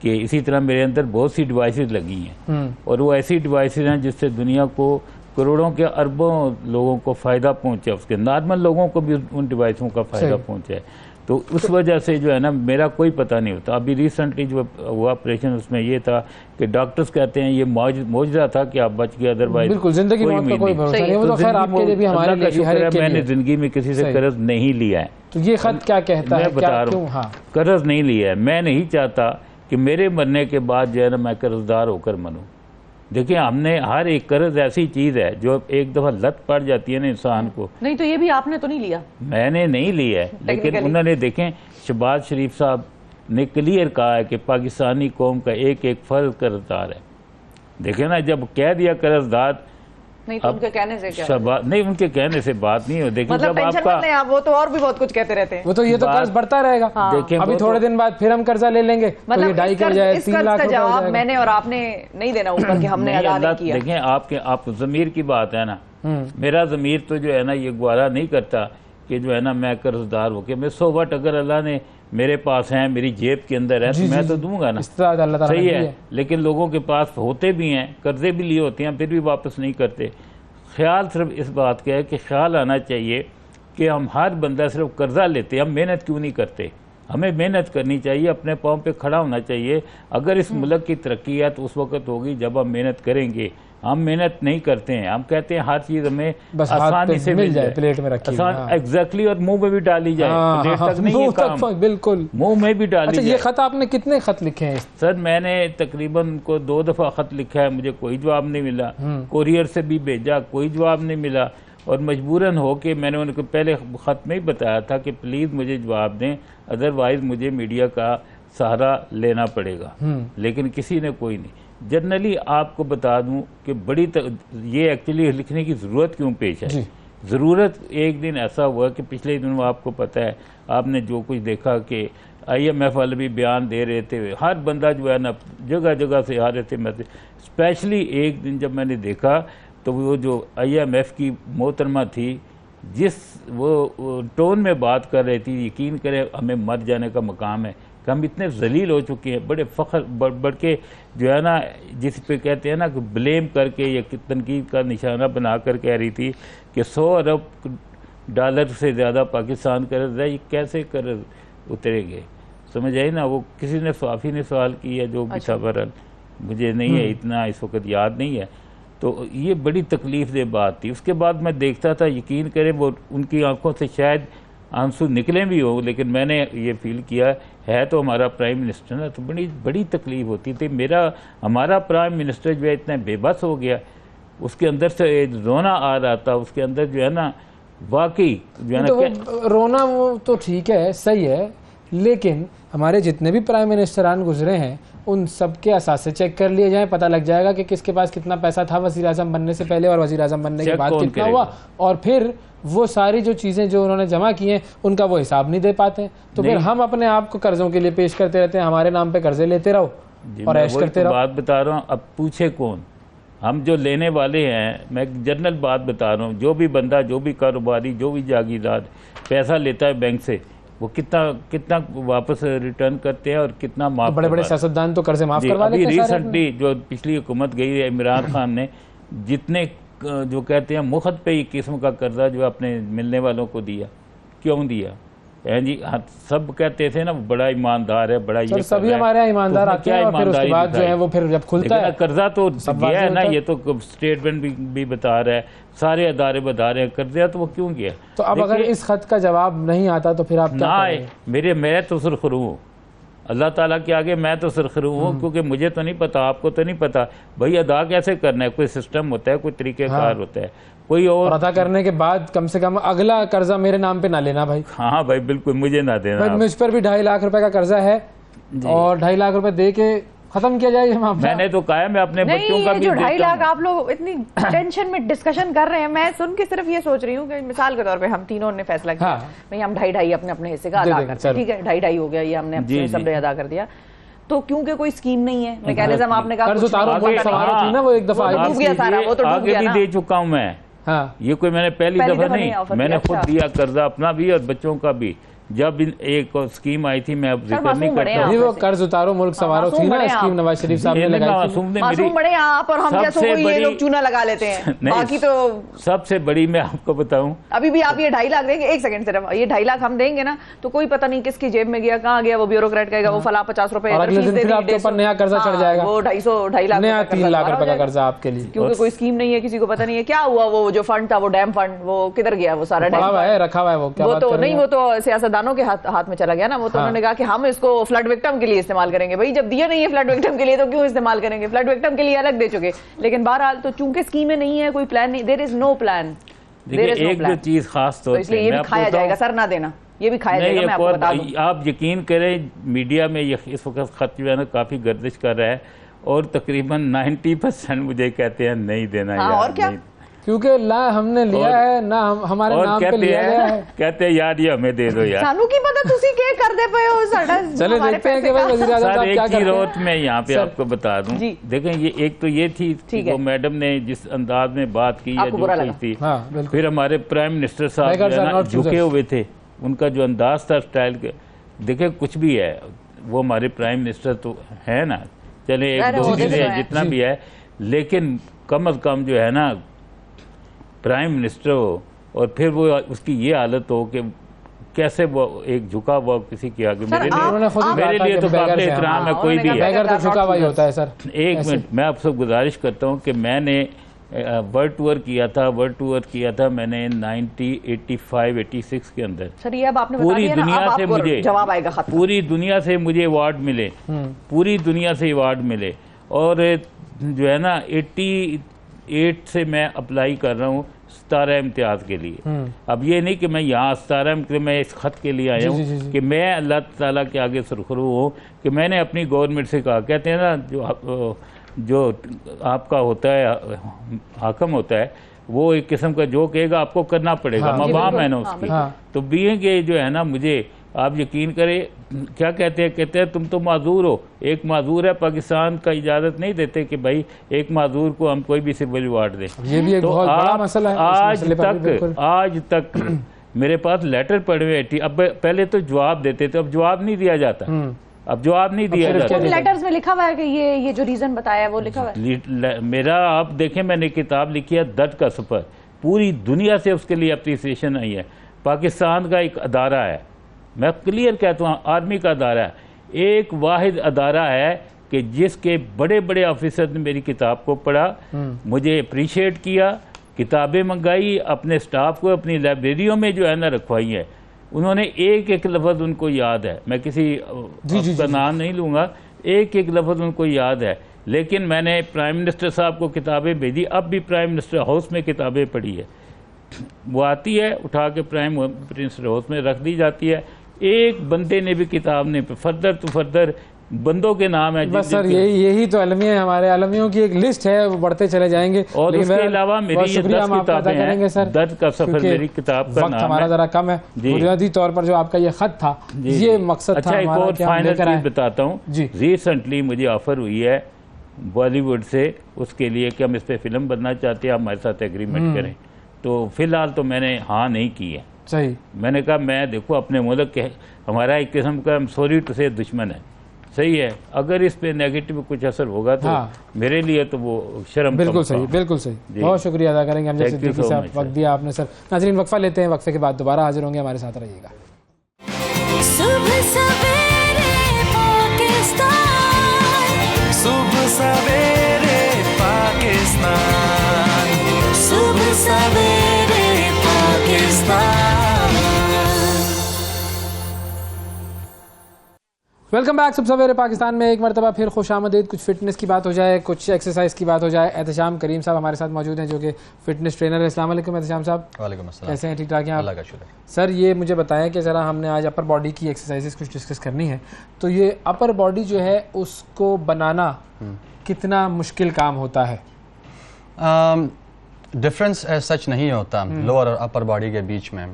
کہ اسی طرح میرے اندر بہت سی ڈیوائسز لگی ہیں, اور وہ ایسی ڈیوائسز ہیں جس سے دنیا کو کروڑوں کے اربوں لوگوں کو فائدہ پہنچا, اس کے نارمل لوگوں کو بھی ان ڈیوائسوں کا فائدہ پہنچا ہے. تو اس وجہ سے جو ہے نا میرا کوئی پتہ نہیں ہوتا. ابھی ریسنٹلی جو ہوا آپریشن اس میں یہ تھا کہ ڈاکٹرز کہتے ہیں یہ معجزہ تھا کہ آپ بچ گئے, ادروائز بالکل زندگی موت کا کوئی بھروسہ نہیں. وہ تو خیر آپ کے لیے بھی ہمارے لیے بھی, ہر ایک کے لیے. میں نے زندگی میں کسی سے قرض نہیں لیا ہے. تو یہ خط کیا کہتا ہے؟ میں بتا رہا ہوں, قرض نہیں لیا ہے. میں نہیں چاہتا کہ میرے مرنے کے بعد جو ہے نا میں قرض دار ہو کر مروں. دیکھیں ہم نے ہر ایک قرض ایسی چیز ہے جو ایک دفعہ لت پڑ جاتی ہے نا انسان کو. نہیں تو یہ بھی آپ نے تو نہیں لیا. میں نے نہیں لیا ہے, لیکن انہوں نے دیکھیں شہباز شریف صاحب نے کلیئر کہا ہے کہ پاکستانی قوم کا ایک فرد قرض دار ہے. دیکھیں نا, جب کہہ دیا قرض دار, نہیں تو ان کے کہنے سے کیا نہیں, ان کے کہنے سے بات نہیں ہو. دیکھیں جب آپ کا وہ تو اور بھی بہت کچھ کہتے رہتے ہیں, وہ تو یہ تو قرض بڑھتا رہے گا. ابھی تھوڑے دن بعد پھر ہم قرضہ لے لیں گے, مطلب 2.5 کے بجائے 3 لاکھ روپے ہو جائے گا. میں نے اور آپ نے نہیں دینا اوپر کہ ہم نے ادا نہیں کیا. دیکھیں آپ ضمیر کی بات ہے نا, میرا ضمیر تو جو ہے نا یہ گوارا نہیں کرتا کہ جو ہے نا میں قرض دار ہو کے میں 100 وٹ اگر اللہ نے میرے پاس ہیں, میری جیب کے اندر ہے, تو میں تو دوں گا نا. صحیح ہے, لیکن لوگوں کے پاس ہوتے بھی ہیں, قرضے بھی لیے ہوتے ہیں, پھر بھی واپس نہیں کرتے. خیال صرف اس بات کا ہے کہ خیال آنا چاہیے کہ ہم ہر بندہ صرف قرضہ لیتے ہیں، ہم محنت کیوں نہیں کرتے؟ ہمیں محنت کرنی چاہیے، اپنے پاؤں پہ کھڑا ہونا چاہیے. اگر اس ملک کی ترقی ہے تو اس وقت ہوگی جب ہم محنت کریں گے. ہم محنت نہیں کرتے ہیں، ہم کہتے ہیں ہر چیز ہمیں بس ہاتھ آسانی پہ سے مل جائے، پلیٹ میں رکھی ہوئی. آسان ایگزیکٹلی، اور منہ میں بھی ڈالی جائے. پلیٹ تک نہیں یہ کام، بالکل منہ میں بھی ڈالی اچھا جائے. یہ خط آپ نے کتنے خط لکھے ہیں؟ سر میں نے تقریباً کو 2 دفعہ خط لکھا ہے، مجھے کوئی جواب نہیں ملا. کوریئر سے بھی بھیجا، کوئی جواب نہیں ملا. اور مجبوراً ہو کے میں نے ان کو پہلے خط میں ہی بتایا تھا کہ پلیز مجھے جواب دیں، ادروائز مجھے میڈیا کا سہارا لینا پڑے گا. لیکن کسی نے کوئی نہیں. جنرلی آپ کو بتا دوں کہ یہ ایکچولی لکھنے کی ضرورت کیوں پیش ہے. ضرورت ایک دن ایسا ہوا کہ پچھلے دنوں آپ کو پتہ ہے، آپ نے جو کچھ دیکھا کہ IMF والے بھی بیان دے رہے تھے، ہر بندہ جو ہے نا جگہ جگہ سے آ رہے تھے. میں اسپیشلی ایک دن جب میں نے دیکھا تو وہ جو IMF کی محترمہ تھی، جس وہ ٹون میں بات کر رہی تھی، یقین کریں ہمیں مر جانے کا مقام ہے کہ ہم اتنے ذلیل ہو چکے ہیں. بڑے فخر بڑھ کے جو ہے نا، جس پہ کہتے ہیں نا کہ بلیم کر کے یا تنقید کا نشانہ بنا کر کہہ رہی تھی کہ 100 ارب ڈالر سے زیادہ پاکستان قرض ہے، یہ کیسے قرض اترے گے؟ سمجھ آئی نا. وہ کسی نے صحافی نے سوال کیا جو بھی تھا، بہرحال مجھے نہیں ہے اتنا اس وقت یاد نہیں ہے. تو یہ بڑی تکلیف دہ بات تھی. اس کے بعد میں دیکھتا تھا، یقین کریں وہ ان کی آنکھوں سے شاید آنسو نکلیں بھی ہوں، لیکن میں نے یہ فیل کیا ہے تو ہمارا پرائم منسٹر ہے، تو بڑی تکلیف ہوتی تھی. ہمارا پرائم منسٹر جو ہے اتنا بے بس ہو گیا، اس کے اندر سے رونا آ رہا تھا. اس کے اندر جو ہے نا واقعی جو ہے نا رونا وہ تو ٹھیک ہے، صحیح ہے، لیکن ہمارے جتنے بھی پرائم منسٹران گزرے ہیں ان سب کے اثاثے چیک کر لیے جائیں، پتہ لگ جائے گا کہ کس کے پاس کتنا پیسہ تھا وزیر اعظم بننے سے پہلے اور وزیر اعظم بننے کے بعد کتنا ہوا، اور پھر وہ ساری جو چیزیں جو انہوں نے جمع کی ہیں ان کا وہ حساب نہیں دے پاتے. تو پھر ہم اپنے آپ کو قرضوں کے لیے پیش کرتے رہتے ہیں، ہمارے نام پہ قرضے لیتے رہو اور عیش کرتے رہو. بات بتا رہا ہوں، اب پوچھے کون؟ ہم جو لینے والے ہیں، میں جنرل بات بتا رہا ہوں، جو بھی بندہ، جو بھی کاروباری، جو بھی جاگیردار پیسہ لیتا ہے بینک سے، وہ کتنا واپس ریٹرن کرتے ہیں اور کتنا معاف. بڑے سیاستدان تو قرضے معاف کروا لیتے ہیں. ابھی ریسنٹلی جو پچھلی حکومت گئی ہے، عمران خان نے جتنے جو کہتے ہیں مفت پہ ہی قسم کا قرضہ جو اپنے ملنے والوں کو دیا، کیوں دیا؟ جی سب کہتے تھے نا بڑا ایماندار ہے، بڑا یہ سبھی ہمارے ایماندار آتے ہیں، اور پھر اس کے بعد جو ہے وہ پھر جب کھلتا ہے قرضہ تو گیا ہے نا. یہ تو اسٹیٹمنٹ بھی بتا رہا ہے، سارے ادارے بتا رہے ہیں قرضہ تو وہ کیوں گیا. تو اب اگر اس خط کا جواب نہیں آتا تو پھر آپ کیا کریں گے؟ میں تو سرخرو ہوں اللہ تعالیٰ کے آگے، میں تو سرخرو ہوں، کیونکہ مجھے تو نہیں پتا، آپ کو تو نہیں پتا بھائی ادا کیسے کرنا ہے. کوئی سسٹم ہوتا ہے، کوئی طریقہ کار ہوتا ہے، کوئی اور ادا کرنے کے بعد کم سے کم اگلا قرضہ میرے نام پہ نہ لینا بھائی. ہاں بھائی بالکل مجھے نہ دینا. مجھ پر بھی 2.5 لاکھ روپے کا قرضہ ہے اور 2.5 لاکھ روپے دے کے ختم کیا جائے یہ معاملہ. میں نے تو کہا میں اپنے بچوں کا بھی جو 2.5 لاکھ آپ لوگ اتنی ٹینشن میں ڈسکشن کر رہے ہیں، میں سن کے صرف یہ سوچ رہی ہوں کہ مثال کے طور پہ ہم تینوں نے فیصلہ کیا بھائی ہم 2.5 اپنے حصے کا ادا کرتے ہیں، ٹھیک ہے 2.5 ہو گیا، یہ ہم نے اپنے سب نے ادا کر دیا. تو کیونکہ کوئی اسکیم نہیں ہے، میکینزم آپ نے کہا قرض اتارو ملک سنوارو تھی نا، وہ ایک دفعہ ڈوب گیا سارا، وہ تو ڈوب آگے گیا بھی نا. دے چکا ہوں میں. یہ کوئی میں نے پہلی دفعہ نہیں، میں نے خود دیا قرضہ اپنا بھی اور بچوں کا بھی. جب ایک اسکیم آئی تھی، میں اب ذکر نہیں کرتا ہوں، وہ قرض اتارو ملک سنوارو تھی نا اسکیم نواز شریف صاحب نے لگائی تھی. معصوم بڑے آپ اور ہم جیسے کوئی یہ لوگ چونا لگا لیتے ہیں. باقی تو سب سے بڑی میں آپ کو بتاؤں، ابھی بھی آپ یہ 2.5 لاکھ دیں گے، ایک سیکنڈ صرف، یہ 2.5 لاکھ ہم دیں گے نا تو کوئی پتہ نہیں کس کی جیب میں گیا، کہاں گیا، وہ بیوروکریٹ کہے گا وہ فلاں 50 روپے اور اگلے دن پھر آپ کے اوپر نیا قرضہ چڑھ جائے گا، وہ 2.5 لاکھ نیا 3 لاکھ روپے کا قرضہ آپ کے لیے، کیونکہ کوئی اسکیم نہیں ہے، کسی کو پتہ نہیں ہے کیا ہوا. وہ جو فنڈ تھا، وہ ڈیم فنڈ، وہ کدھر گیا؟ وہ سارا ڈیم پڑا ہوا ہے، رکھا ہوا ہے. وہ تو نہیں، وہ تو سیاستدانوں کے ہاتھ میں چلا گیا نا. وہ تو انہوں نے کہا کہ ہم اس کو فلڈ وکٹم کے لیے استعمال کریں گے. بھائی جب دیا نہیں ہے فلڈ وکٹم کے لیے تو کیوں استعمال کریں گے؟ فلڈ وکٹم کے لیے الگ دے چکے. لیکن بہرحال تو چونکہ اسکیمیں نہیں ہے، کوئی پلان نہیں، دیر از نو پلان. ایک جو چیز خاص طور پہ یہ بھی کھایا جائے گا، سر نہ دینا، یہ بھی کھایا جائے گا. میں آپ کو بتا دوں، آپ یقین کریں میڈیا میں اس وقت خط جو ہے نا کافی گردش کر رہا ہے اور تقریباً 90% مجھے کہتے ہیں نہیں دینا. اور کیا، کیونکہ ہم نے لیا ہے نہ ہمارے نام پہ لیا گیا ہے. کہتے ہیں یار یہ ہمیں دے دو یار. سانو کی پتہ تسی کیا کر دے پئے ہو ساڈا. چلے دیکھتے ہیں کہ بھائی وزیر اعظم صاحب کیا کرتے ہیں. ایک چیز اور میں یہاں پہ آپ کو بتا دوں، دیکھیں یہ ایک تو یہ تھی وہ میڈم نے جس انداز میں بات کی ہے جو چیز تھی، پھر ہمارے پرائم منسٹر صاحب جو ہے نا جھکے ہوئے تھے، ان کا جو انداز تھا اسٹائل کے، دیکھیں کچھ بھی ہے وہ ہمارے پرائم منسٹر تو ہے نا، چلے ایک دو چیزیں جتنا بھی ہے، لیکن کم از کم جو ہے نا پرائم منسٹر ہو اور پھر وہ اس کی یہ حالت ہو کہ کیسے وہ ایک جھکا ہوا کسی کے آگے. میرے لیے تو قابل احترام ہے کوئی بھی ہے. تو جھکا ہوا ہی ہوتا ہے سر. ایک منٹ میں آپ سے گزارش کرتا ہوں کہ میں نے ورلڈ ٹور کیا تھا میں نے 1985-86 کے اندر. سر یہ اب آپ نے بتا دیا نا، اب آپ کو جواب آئے گا خط. پوری دنیا سے مجھے ایوارڈ ملے، پوری دنیا سے ایوارڈ ملے، اور جو ہے نا 88 سے میں اپلائی کر رہا ہوں ستارہ امتیاز کے لیے. اب یہ نہیں کہ میں یہاں ستارہ میں اس خط کے لیے آیا ہوں کہ میں اللہ تعالیٰ کے آگے سرخرو ہوں کہ میں نے اپنی گورنمنٹ سے کہا، کہتے ہیں نا جو آپ کا ہوتا ہے حاکم ہوتا ہے وہ ایک قسم کا جو کہے گا آپ کو کرنا پڑے گا، مبام ہے نا اس کی. تو بینگ کہ جو ہے نا مجھے آپ یقین کریں کیا کہتے ہیں تم تو معذور ہو. ایک معذور ہے، پاکستان کا اجازت نہیں دیتے کہ بھائی ایک معذور کو ہم کوئی بھی سول ایوارڈ دیں. یہ بھی ایک بہت بڑا مسئلہ ہے. آج تک میرے پاس لیٹر پڑے ہوئے. اب پہلے تو جواب دیتے تھے، اب جواب نہیں دیا جاتا. اب جواب نہیں دیا جاتا. لیٹرز میں لکھا ہوا ہے کہ یہ جو ریزن بتایا ہے وہ لکھا ہوا ہے. میرا آپ دیکھیں میں نے کتاب لکھی ہے درد کا سفر، پوری دنیا سے اس کے لیے اپریسیشن آئی ہے. پاکستان کا ایک ادارہ ہے، میں کلیئر کہتا ہوں آرمی کا ادارہ ہے، ایک واحد ادارہ ہے کہ جس کے بڑے بڑے آفیسر نے میری کتاب کو پڑھا، مجھے اپریشیٹ کیا، کتابیں منگائی، اپنے سٹاف کو اپنی لائبریریوں میں جو ہے نا رکھوائی ہے. انہوں نے ایک ایک لفظ ان کو یاد ہے، میں کسی کا نام نہیں لوں گا، ایک ایک لفظ ان کو یاد ہے. لیکن میں نے پرائم منسٹر صاحب کو کتابیں بھیجی، اب بھی پرائم منسٹر ہاؤس میں کتابیں پڑھی ہے. وہ آتی ہے اٹھا کے پرائم منسٹر ہاؤس میں رکھ دی جاتی ہے. ایک بندے نے بھی کتاب نہیں، فردر تو فردر بندوں کے نام ہے. بس سر یہی تو المیہ ہے، ہمارے المیوں کی ایک لسٹ ہے، وہ بڑھتے چلے جائیں گے. اور اس کے علاوہ میری یہ 10 کتابیں ہیں. درد کا سفر میری کتاب کا نام ہے. وقت ہمارا ذرا کم ہے. بنیادی طور پر جو آپ کا یہ خط تھا یہ مقصد تھا ہمارا. ایک اور فائنل چیز بتاتا ہوں. ریسنٹلی مجھے آفر ہوئی ہے بالی ووڈ سے اس کے لیے کہ ہم اس پہ فلم بننا چاہتے ہیں، آپ ہمارے ساتھ ایگریمنٹ کریں. تو فی الحال تو میں نے ہاں نہیں کی ہے. صحیح. میں نے کہا میں دیکھو اپنے ملک کے ہمارا ایک قسم کا سوری ٹو سے دشمن ہے. صحیح ہے، اگر اس پہ نیگیٹو کچھ اثر ہوگا تو میرے لیے تو وہ شرم. بالکل صحیح، بالکل صحیح. بہت شکریہ ادا کریں گے ہم نے صدیقی صاحب وقت دیا آپ نے. سر ناظرین وقفہ لیتے ہیں، وقفے کے بعد دوبارہ حاضر ہوں گے، ہمارے ساتھ رہیے گا. صبح سویرے پاکستان، صبح سویرے پاکستان، صبح سویرے پاکستان. Welcome back. صبح سویرے پاکستان میں ایک مرتبہ پھر خوش آمدید. کچھ فٹنس کی بات ہو جائے، کچھ ایکسرسائز کی بات ہو جائے. احتشام کریم صاحب ہمارے ساتھ موجود ہیں جو کہ فٹنس ٹرینر ہے. السلام علیکم احتشام صاحب. وعلیکم السلام. کیسے ہیں؟ ٹھیک ٹھاک ہیں آپ؟ اللہ کا شکر. سر یہ مجھے بتائیں کہ ذرا ہم نے آج اپر باڈی کی ایکسرسائزز کچھ ڈسکس کرنی ہے، تو یہ اپر باڈی جو ہے اس کو بنانا کتنا مشکل کام ہوتا ہے؟ ڈفرینس سچ نہیں ہوتا لوور اور اپر باڈی کے بیچ میں.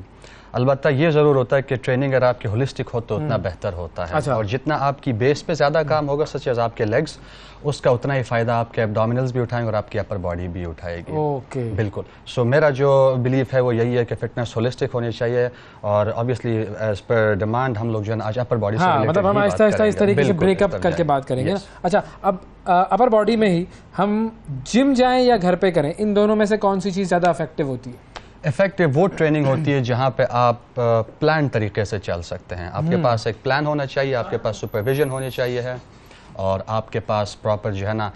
البتہ یہ ضرور ہوتا ہے کہ ٹریننگ اگر آپ کی ہولسٹک ہو تو اتنا بہتر ہوتا ہے. اور جتنا آپ کی بیس پہ زیادہ کام ہوگا سچ ایز آپ کے لیگز، اس کا اتنا ہی فائدہ آپ کے ایبڈومینلز بھی اٹھائیں گے اور آپ کی اپر باڈی بھی اٹھائے گی. اوکے بالکل. سو میرا جو بلیف ہے وہ یہی ہے کہ فٹنس ہولسٹک ہونی چاہیے، اور obviously ایز پر ڈیمانڈ ہم لوگ جو ہے آج اپر باڈی سے مطلب ہم آہستہ آہستہ اس طریقے سے بریک اپ کر کے بات کریں گے. اچھا، اب اپر باڈی میں ہی ہم جم جائیں یا گھر پہ کریں، ان دونوں میں سے کون سی چیز زیادہ افیکٹو ہوتی ہے؟ افیکٹو وہ ٹریننگ ہوتی ہے جہاں پہ آپ پلان طریقے سے چل سکتے ہیں. آپ کے پاس ایک پلان ہونا چاہیے، آپ کے پاس سپرویژن ہونی چاہیے ہے، اور آپ کے پاس پراپر جو ہے نا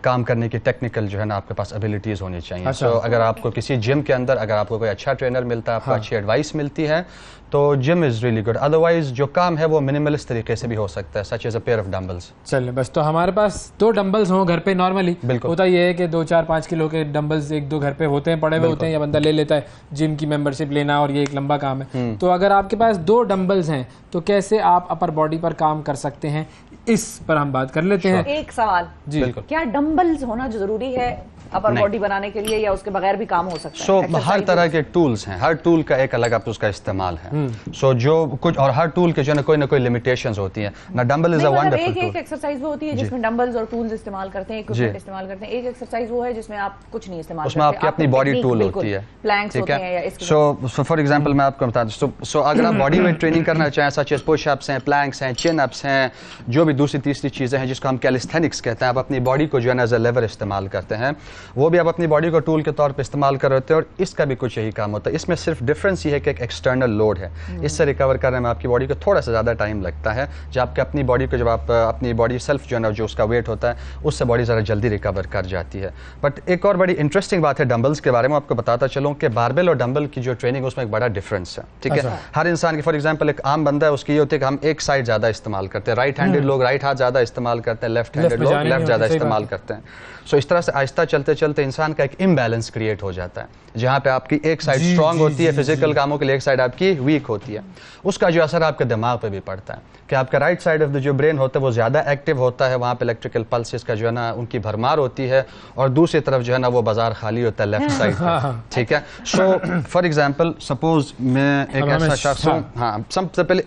کام کرنے کی ٹیکنیکل جو ہے نا آپ کے پاس ابیلٹیز ہونی چاہیے. سو اگر آپ کو کسی جم کے اندر اگر آپ کو کوئی اچھا ٹرینر ملتا ہے، آپ کو اچھی ایڈوائس ملتی ہے، تو جم از ریلی گڈ. ادروائز جو کام ہے وہ منیملسٹ طریقے سے بھی ہو سکتا ہے، such as a pair of dumbbells. چلیں بس تو ہمارے پاس 2 ڈمبلز ہوں گھر پہ. نارملی ہوتا یہ ہے کہ 2-4-5 کلو کے ڈمبلز 1-2 گھر پہ ہوتے ہیں، پڑے ہوئے ہوتے ہیں، یا بندہ لے لیتا ہے. جم کی ممبرشپ لینا اور یہ ایک لمبا کام ہے. تو اگر آپ کے پاس 2 ڈمبلز ہیں تو کیسے آپ اپر باڈی پر کام کر سکتے ہیں، اس پر ہم بات کر لیتے ہیں. ایک سوال جی، کیا ڈمبلز ہونا ضروری ہے اپر باڈی بنانے کے لیے، یا اس کے بغیر بھی کام ہو سکتا ہے؟ سو ہر طرح کے ٹولز ہیں، ہر ٹول کا ایک الگ آپ اس کا استعمال ہے. سو جو کچھ، اور ہر ٹول کے جو ہے کوئی نہ کوئی لمیٹیشنز ہوتی ہیں. نا dumbbell is a wonderful tool. ایک ایکسرسائز وہ ہوتی ہے جس میں ڈمبلز اور ٹولز استعمال کرتے ہیں، اکوپمنٹ استعمال کرتے ہیں. ایک ایکسرسائز وہ ہے جس میں آپ کچھ نہیں استعمال کرتے، اس میں آپ کی اپنی باڈی ٹول ہوتی ہے، پلانکس ہوتے ہیں یا اس کے. سو فار ایگزامپل میں آپ کو بتا دوں، سو اگر آپ باڈی ویٹ ٹریننگ کرنا چاہیں، سچ ایز پش اپس ہیں، پلانکس ہیں، چن اپس ہیں، جو بھی دوسری تیسری چیزیں ہیں جس کو ہم کیلیستھینکس کہتے ہیں، آپ اپنی باڈی کو جو ہے نا ایز اے لیور استعمال کرتے ہیں. وہ بھی آپ اپنی باڈی کو ٹول کے طور پہ استعمال کر رہے ہوتے ہیں اور اس کا بھی کچھ یہی کام ہوتا ہے. اس میں صرف ڈفرینس یہ ہے کہ ایک ایکسٹرنل لوڈ ہے, اس سے ریکور کرنے میں آپ کی باڈی کو تھوڑا سا زیادہ ٹائم لگتا ہے, جب کہ اپنی باڈی کو جب آپ اپنی باڈی سیلف جو ہے نا جو اس کا ویٹ ہوتا ہے اس سے باڈی ذرا جلدی ریکور کر جاتی ہے. بٹ ایک اور بڑی انٹرسٹنگ بات ہے ڈمبلز کے بارے میں, آپ کو بتاتا چلوں کہ باربل اور ڈمبل کی جو ٹریننگ اس میں ایک بڑا ڈفرینس ہے. ٹھیک ہے, ہر انسان کی فار ایگزامپل ایک عام بندہ ہے اس کی یہ ہوتی ہے کہ ہم ایک سائڈ زیادہ استعمال کرتے ہیں, رائٹ ہینڈڈ لوگ رائٹ ہاتھ زیادہ استعمال کرتے ہیں, لیفٹ ہینڈڈ لوگ لیفٹ زیادہ استعمال کرتے ہیں. سو اس طرح سے آہستہ چلتے چلتے انسان کا ایک امبیلنس کریٹ ہو جاتا ہے, جہاں پہ آپ کی ایک سائڈ اسٹرانگ ہوتی ہے فزیکل کاموں کے لیے, ایک سائڈ آپ کی ویک ہوتی ہے. اس کا جو اثر آپ کے دماغ پہ بھی پڑتا ہے کہ آپ کا رائٹ سائڈ آف دا جو برین ہوتا ہے وہ زیادہ ایکٹیو ہوتا ہے, وہاں پہ الیکٹریکل پلسز کا جو ہے نا ان کی بھرمار ہوتی ہے, اور دوسری طرف جو ہے نا وہ بازار خالی ہوتا ہے لیفٹ سائڈ پہ. ٹھیک ہے, سو فار ایگزامپل سپوز میں ایک ایسا شخص ہوں, ہاں سب سے پہلے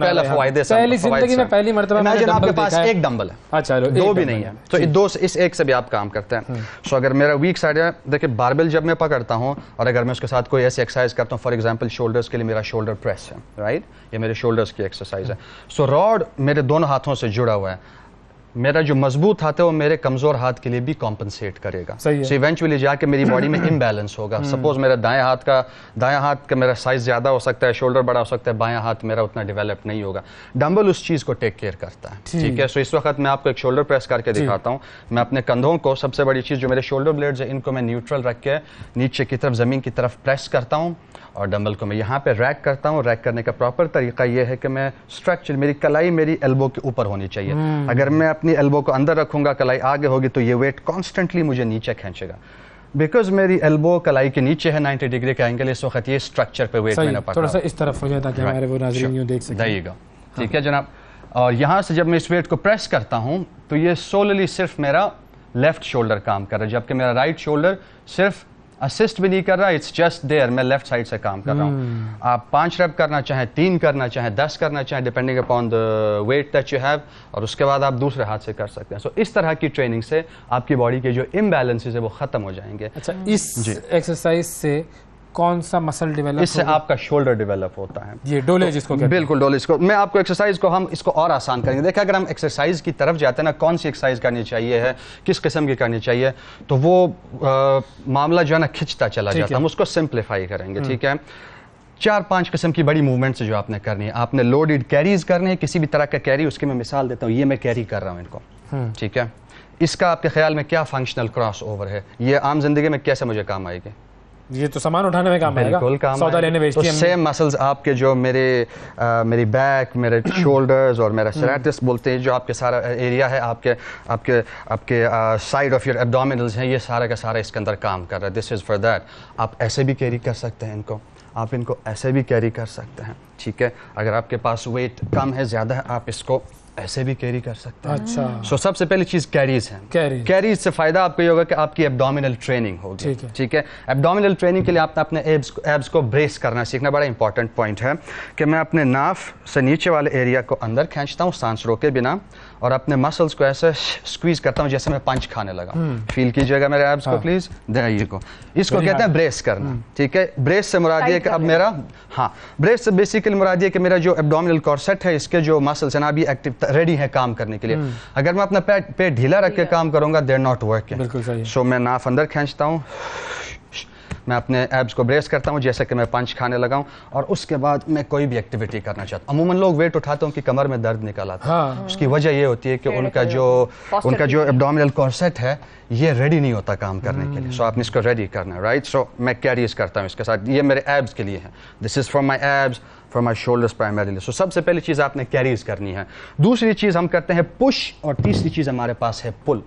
پہلا فوائد ہے, پہلی مرتبہ امیجن آپ کے پاس ایک ڈمبل ہے, دو بھی نہیں ہے, تو دو سے اس ایک سے بھی آپ کام کرتے ہیں. سو اگر میرا ویک سائڈ ہے, دیکھیں باربل جب میں پکڑتا ہوں اور اگر میں اس کے ساتھ کوئی ایسی ایکسرسائز کرتا ہوں, فار ایگزامپل شولڈرز کے لیے میرا شولڈر پریس ہے, رائٹ, یہ میرے شولڈرز کی ایکسرسائز ہے. سو راڈ میرے دونوں ہاتھوں سے جڑا ہوا ہے, میرا جو مضبوط ہاتھ ہے وہ میرے کمزور ہاتھ کے لیے بھی کمپنسیٹ کرے گا. سو ایونچولی جا کے میری باڈی میں امبیلنس ہوگا. سپوز میرا دائیں ہاتھ کا میرا سائز زیادہ ہو سکتا ہے, شولڈر بڑا ہو سکتا ہے, بایاں ہاتھ میرا اتنا ڈیولپ نہیں ہوگا. ڈمبل اس چیز کو ٹیک کیئر کرتا ہے. ٹھیک ہے, سو اس وقت میں آپ کو ایک شولڈر پریس کر کے دکھاتا ہوں. میں اپنے کندھوں کو, سب سے بڑی چیز جو میرے شولڈر بلیڈز ہیں ان کو میں نیوٹرل رکھ کے نیچے کی طرف زمین کی طرف پریس کرتا ہوں, اور ڈمبل کو میں یہاں پہ ریک کرتا ہوں. ریک کرنے کا پراپر طریقہ یہ ہے کہ میں اسٹرکچر, میری کلائی میری ایلبو کے اوپر ہونی چاہیے. اگر میں اپنی ایلبو کو اندر رکھوں گا, کلائی آگے ہوگی, تو یہ ویٹ کانسٹنٹلی مجھے نیچے کھینچے گا. بیکاز میری ایلبو کلائی کے نیچے ہے 90 ڈگری کا اینگل, اس وقت یہ اسٹرکچر پہ ویٹ میں نہ پڑ رہا. تھوڑا سا اس طرف ہو جائے تاکہ ہمارے وہ ناظرین یوں دیکھ سکیں. ٹھیک ہے جناب, اور یہاں سے جب میں اس ویٹ کو پریس کرتا ہوں تو یہ سوللی صرف میرا لیفٹ شولڈر کام کر رہا ہے, جبکہ میرا رائٹ شولڈر صرف اسسٹ بھی نہیں کر رہا, اٹس جسٹ دیئر, میں لیفٹ سائڈ سے کام کر رہا ہوں. آپ 5 ریپ کرنا چاہیں, 3 کرنا چاہیں, 10 کرنا چاہیں, depending upon the weight that you have, اور اس کے بعد آپ دوسرے ہاتھ سے کر سکتے ہیں. سو اس طرح کی ٹریننگ سے آپ کی باڈی کے جو امبیلنسز ہے وہ ختم ہو جائیں گے. اچھا, اس ایکسرسائز سے کون سا مسل ڈیولپ؟ اس سے آپ کا شولڈر ڈیولپ ہوتا ہے. یہ ڈولے جس کو کہتے ہیں. بالکل ڈولے جس کو. میں آپ کو ایکسرسائز کو ہم اس کو اور آسان کریں گے. دیکھیں اگر ہم ایکسرسائز کی طرف جاتے ہیں نا, کون سی ایکسرسائز کرنی چاہیے ہے, کس قسم کی کرنی چاہیے, تو وہ معاملہ جو ہے نا کھنچتا چلا جاتا ہے. ہم اس کو سمپلیفائی کریں گے. ٹھیک ہے, 4-5 قسم کی بڑی موومنٹس جو آپ نے کرنی ہے. آپ نے لوڈیڈ کیریز کرنے ہیں, کسی بھی طرح کا کیری, اس کی میں مثال دیتا ہوں. یہ میں کیری کر رہا ہوں ان کو. ٹھیک ہے, اس کا آپ کے خیال میں کیا فنکشنل کراس اوور ہے, یہ عام زندگی میں کیسے مجھے کام آئے گی؟ یہ تو سامان اٹھانے میں کام آئے گا, بالکل کام سودا لینے بیچتی ہیں. سیم مسلز آپ کے جو میری بیک, میرے شولڈرز اور میرا سیریٹس بولتے ہیں, جو آپ کے سارا ایریا ہے, آپ کے سائڈ آف یور ایبڈومینلز ہیں, یہ سارا کا سارا اس کے اندر کام کر رہا ہے. This is for that. آپ ایسے بھی کیری کر سکتے ہیں ان کو, آپ ان کو ایسے بھی کیری کر سکتے ہیں. ٹھیک ہے, اگر آپ کے پاس ویٹ کم ہے, زیادہ ہے, آپ اس کو ایسے بھی کیری کر سکتے ہیں. اچھا, سو سب سے پہلی چیز کیریز ہیں. کیریز سے فائدہ آپ کو یہ ہوگا کہ آپ کی ایبڈومینل ٹریننگ ہوگی. ٹھیک ہے, ایبڈومینل ٹریننگ کے لیے آپ نے اپنے ایبس کو بریس کرنا سیکھنا. بڑا امپورٹنٹ پوائنٹ ہے کہ میں اپنے ناف سے نیچے والے ایریا کو اندر کھینچتا ہوں سانس روکے بنا, اور اپنے مسلس کو ایسے سکویز کرتا ہوں جیسے میں پنچ کھانے لگا. فیل کیجیے گا میرے ایبس کو پلیز. دیر کو, اس کو کہتے ہیں بریس کرنا. ٹھیک ہے, بریس سے مراد یہ کہ اب میرا, ہاں, بریس سے بیسیکلی مراد یہ کہ میرا جو ایبڈومینل کورسیٹ ہے, اس کے جو مسلس ہیں ابھی ایکٹیو ریڈی ہیں کام کرنے کے لیے. اگر میں اپنا پیٹ ڈھیلا رکھ کے کام کروں گا, دے آر ناٹ ورکنگ. سو میں ناف اندر کھینچتا ہوں, میں اپنے ایبس کو بریس کرتا ہوں جیسے کہ میں پنچ کھانے لگا ہوں, اور اس کے بعد میں کوئی بھی ایکٹیویٹی کرنا چاہتا ہوں. عموماً لوگ ویٹ اٹھاتے ہیں, ان کی کمر میں درد نکل آتا ہے. اس کی وجہ یہ ہوتی ہے کہ ان کا جو ایبڈومینل کورسیٹ ہے یہ ریڈی نہیں ہوتا کام کرنے کے لیے. سو آپ نے اس کو ریڈی کرنا ہے, رائٹ. سو میں کیریز کرتا ہوں اس کے ساتھ, یہ میرے ایبس کے لیے ہے. This is for my abs, for my shoulders primarily. So سب سے پہلی چیز آپ نے کیریز کرنی ہے. دوسری چیز ہم کرتے ہیں پش, اور تیسری چیز ہمارے پاس ہے پل.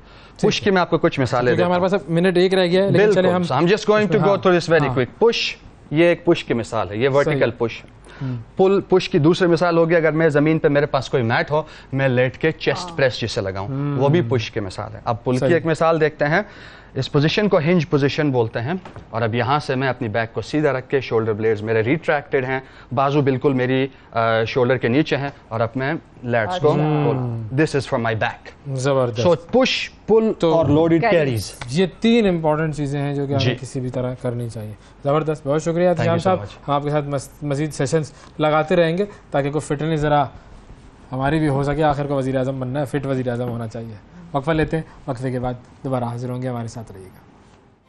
پش کی میں آپ کو کچھ مثالیں دیتا ہوں. ہمارے پاس منٹ 1 رہ گیا ہے, لیکن چلیں ہم just going to go through this very quick. Push, یہ ایک پش کی مثال ہے, یہ ورٹیکل پش. پش کی دوسری مثال ہوگی, اگر میں زمین پہ میرے پاس کوئی میٹ ہو, میں لیٹ کے چیسٹ پریس جسے لگاؤں, وہ بھی پش کی مثال ہے. اب پل کی ایک مثال دیکھتے ہیں. اس پوزیشن کو ہنج پوزیشن بولتے ہیں, اور اب یہاں سے میں اپنی بیک کو سیدھا رکھ کے, شولڈر بلیڈز میرے ریٹریکٹڈ ہیں, بازو بالکل میری شولڈر کے نیچے ہیں, اور اب میں لیٹس کو, دس از فار مائی بیک. زبردست. سو پش, پل اور لوڈڈ کیریز, یہ 3 امپورٹنٹ چیزیں ہیں جو کہ ہمیں کسی بھی طرح کرنی چاہیے. زبردست, بہت شکریہ احتشام صاحب. ہم آپ کے ساتھ مزید سیشنز لگاتے رہیں گے تاکہ کوئی فٹنس ذرا ہماری بھی ہو سکے. آخر کو وزیر اعظم بننا ہے, فٹ وزیر اعظم ہونا چاہیے. وقفہ لیتے ہیں, وقفے کے بعد دوبارہ حاضر ہوں گے, ہمارے ساتھ رہیے گا.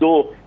2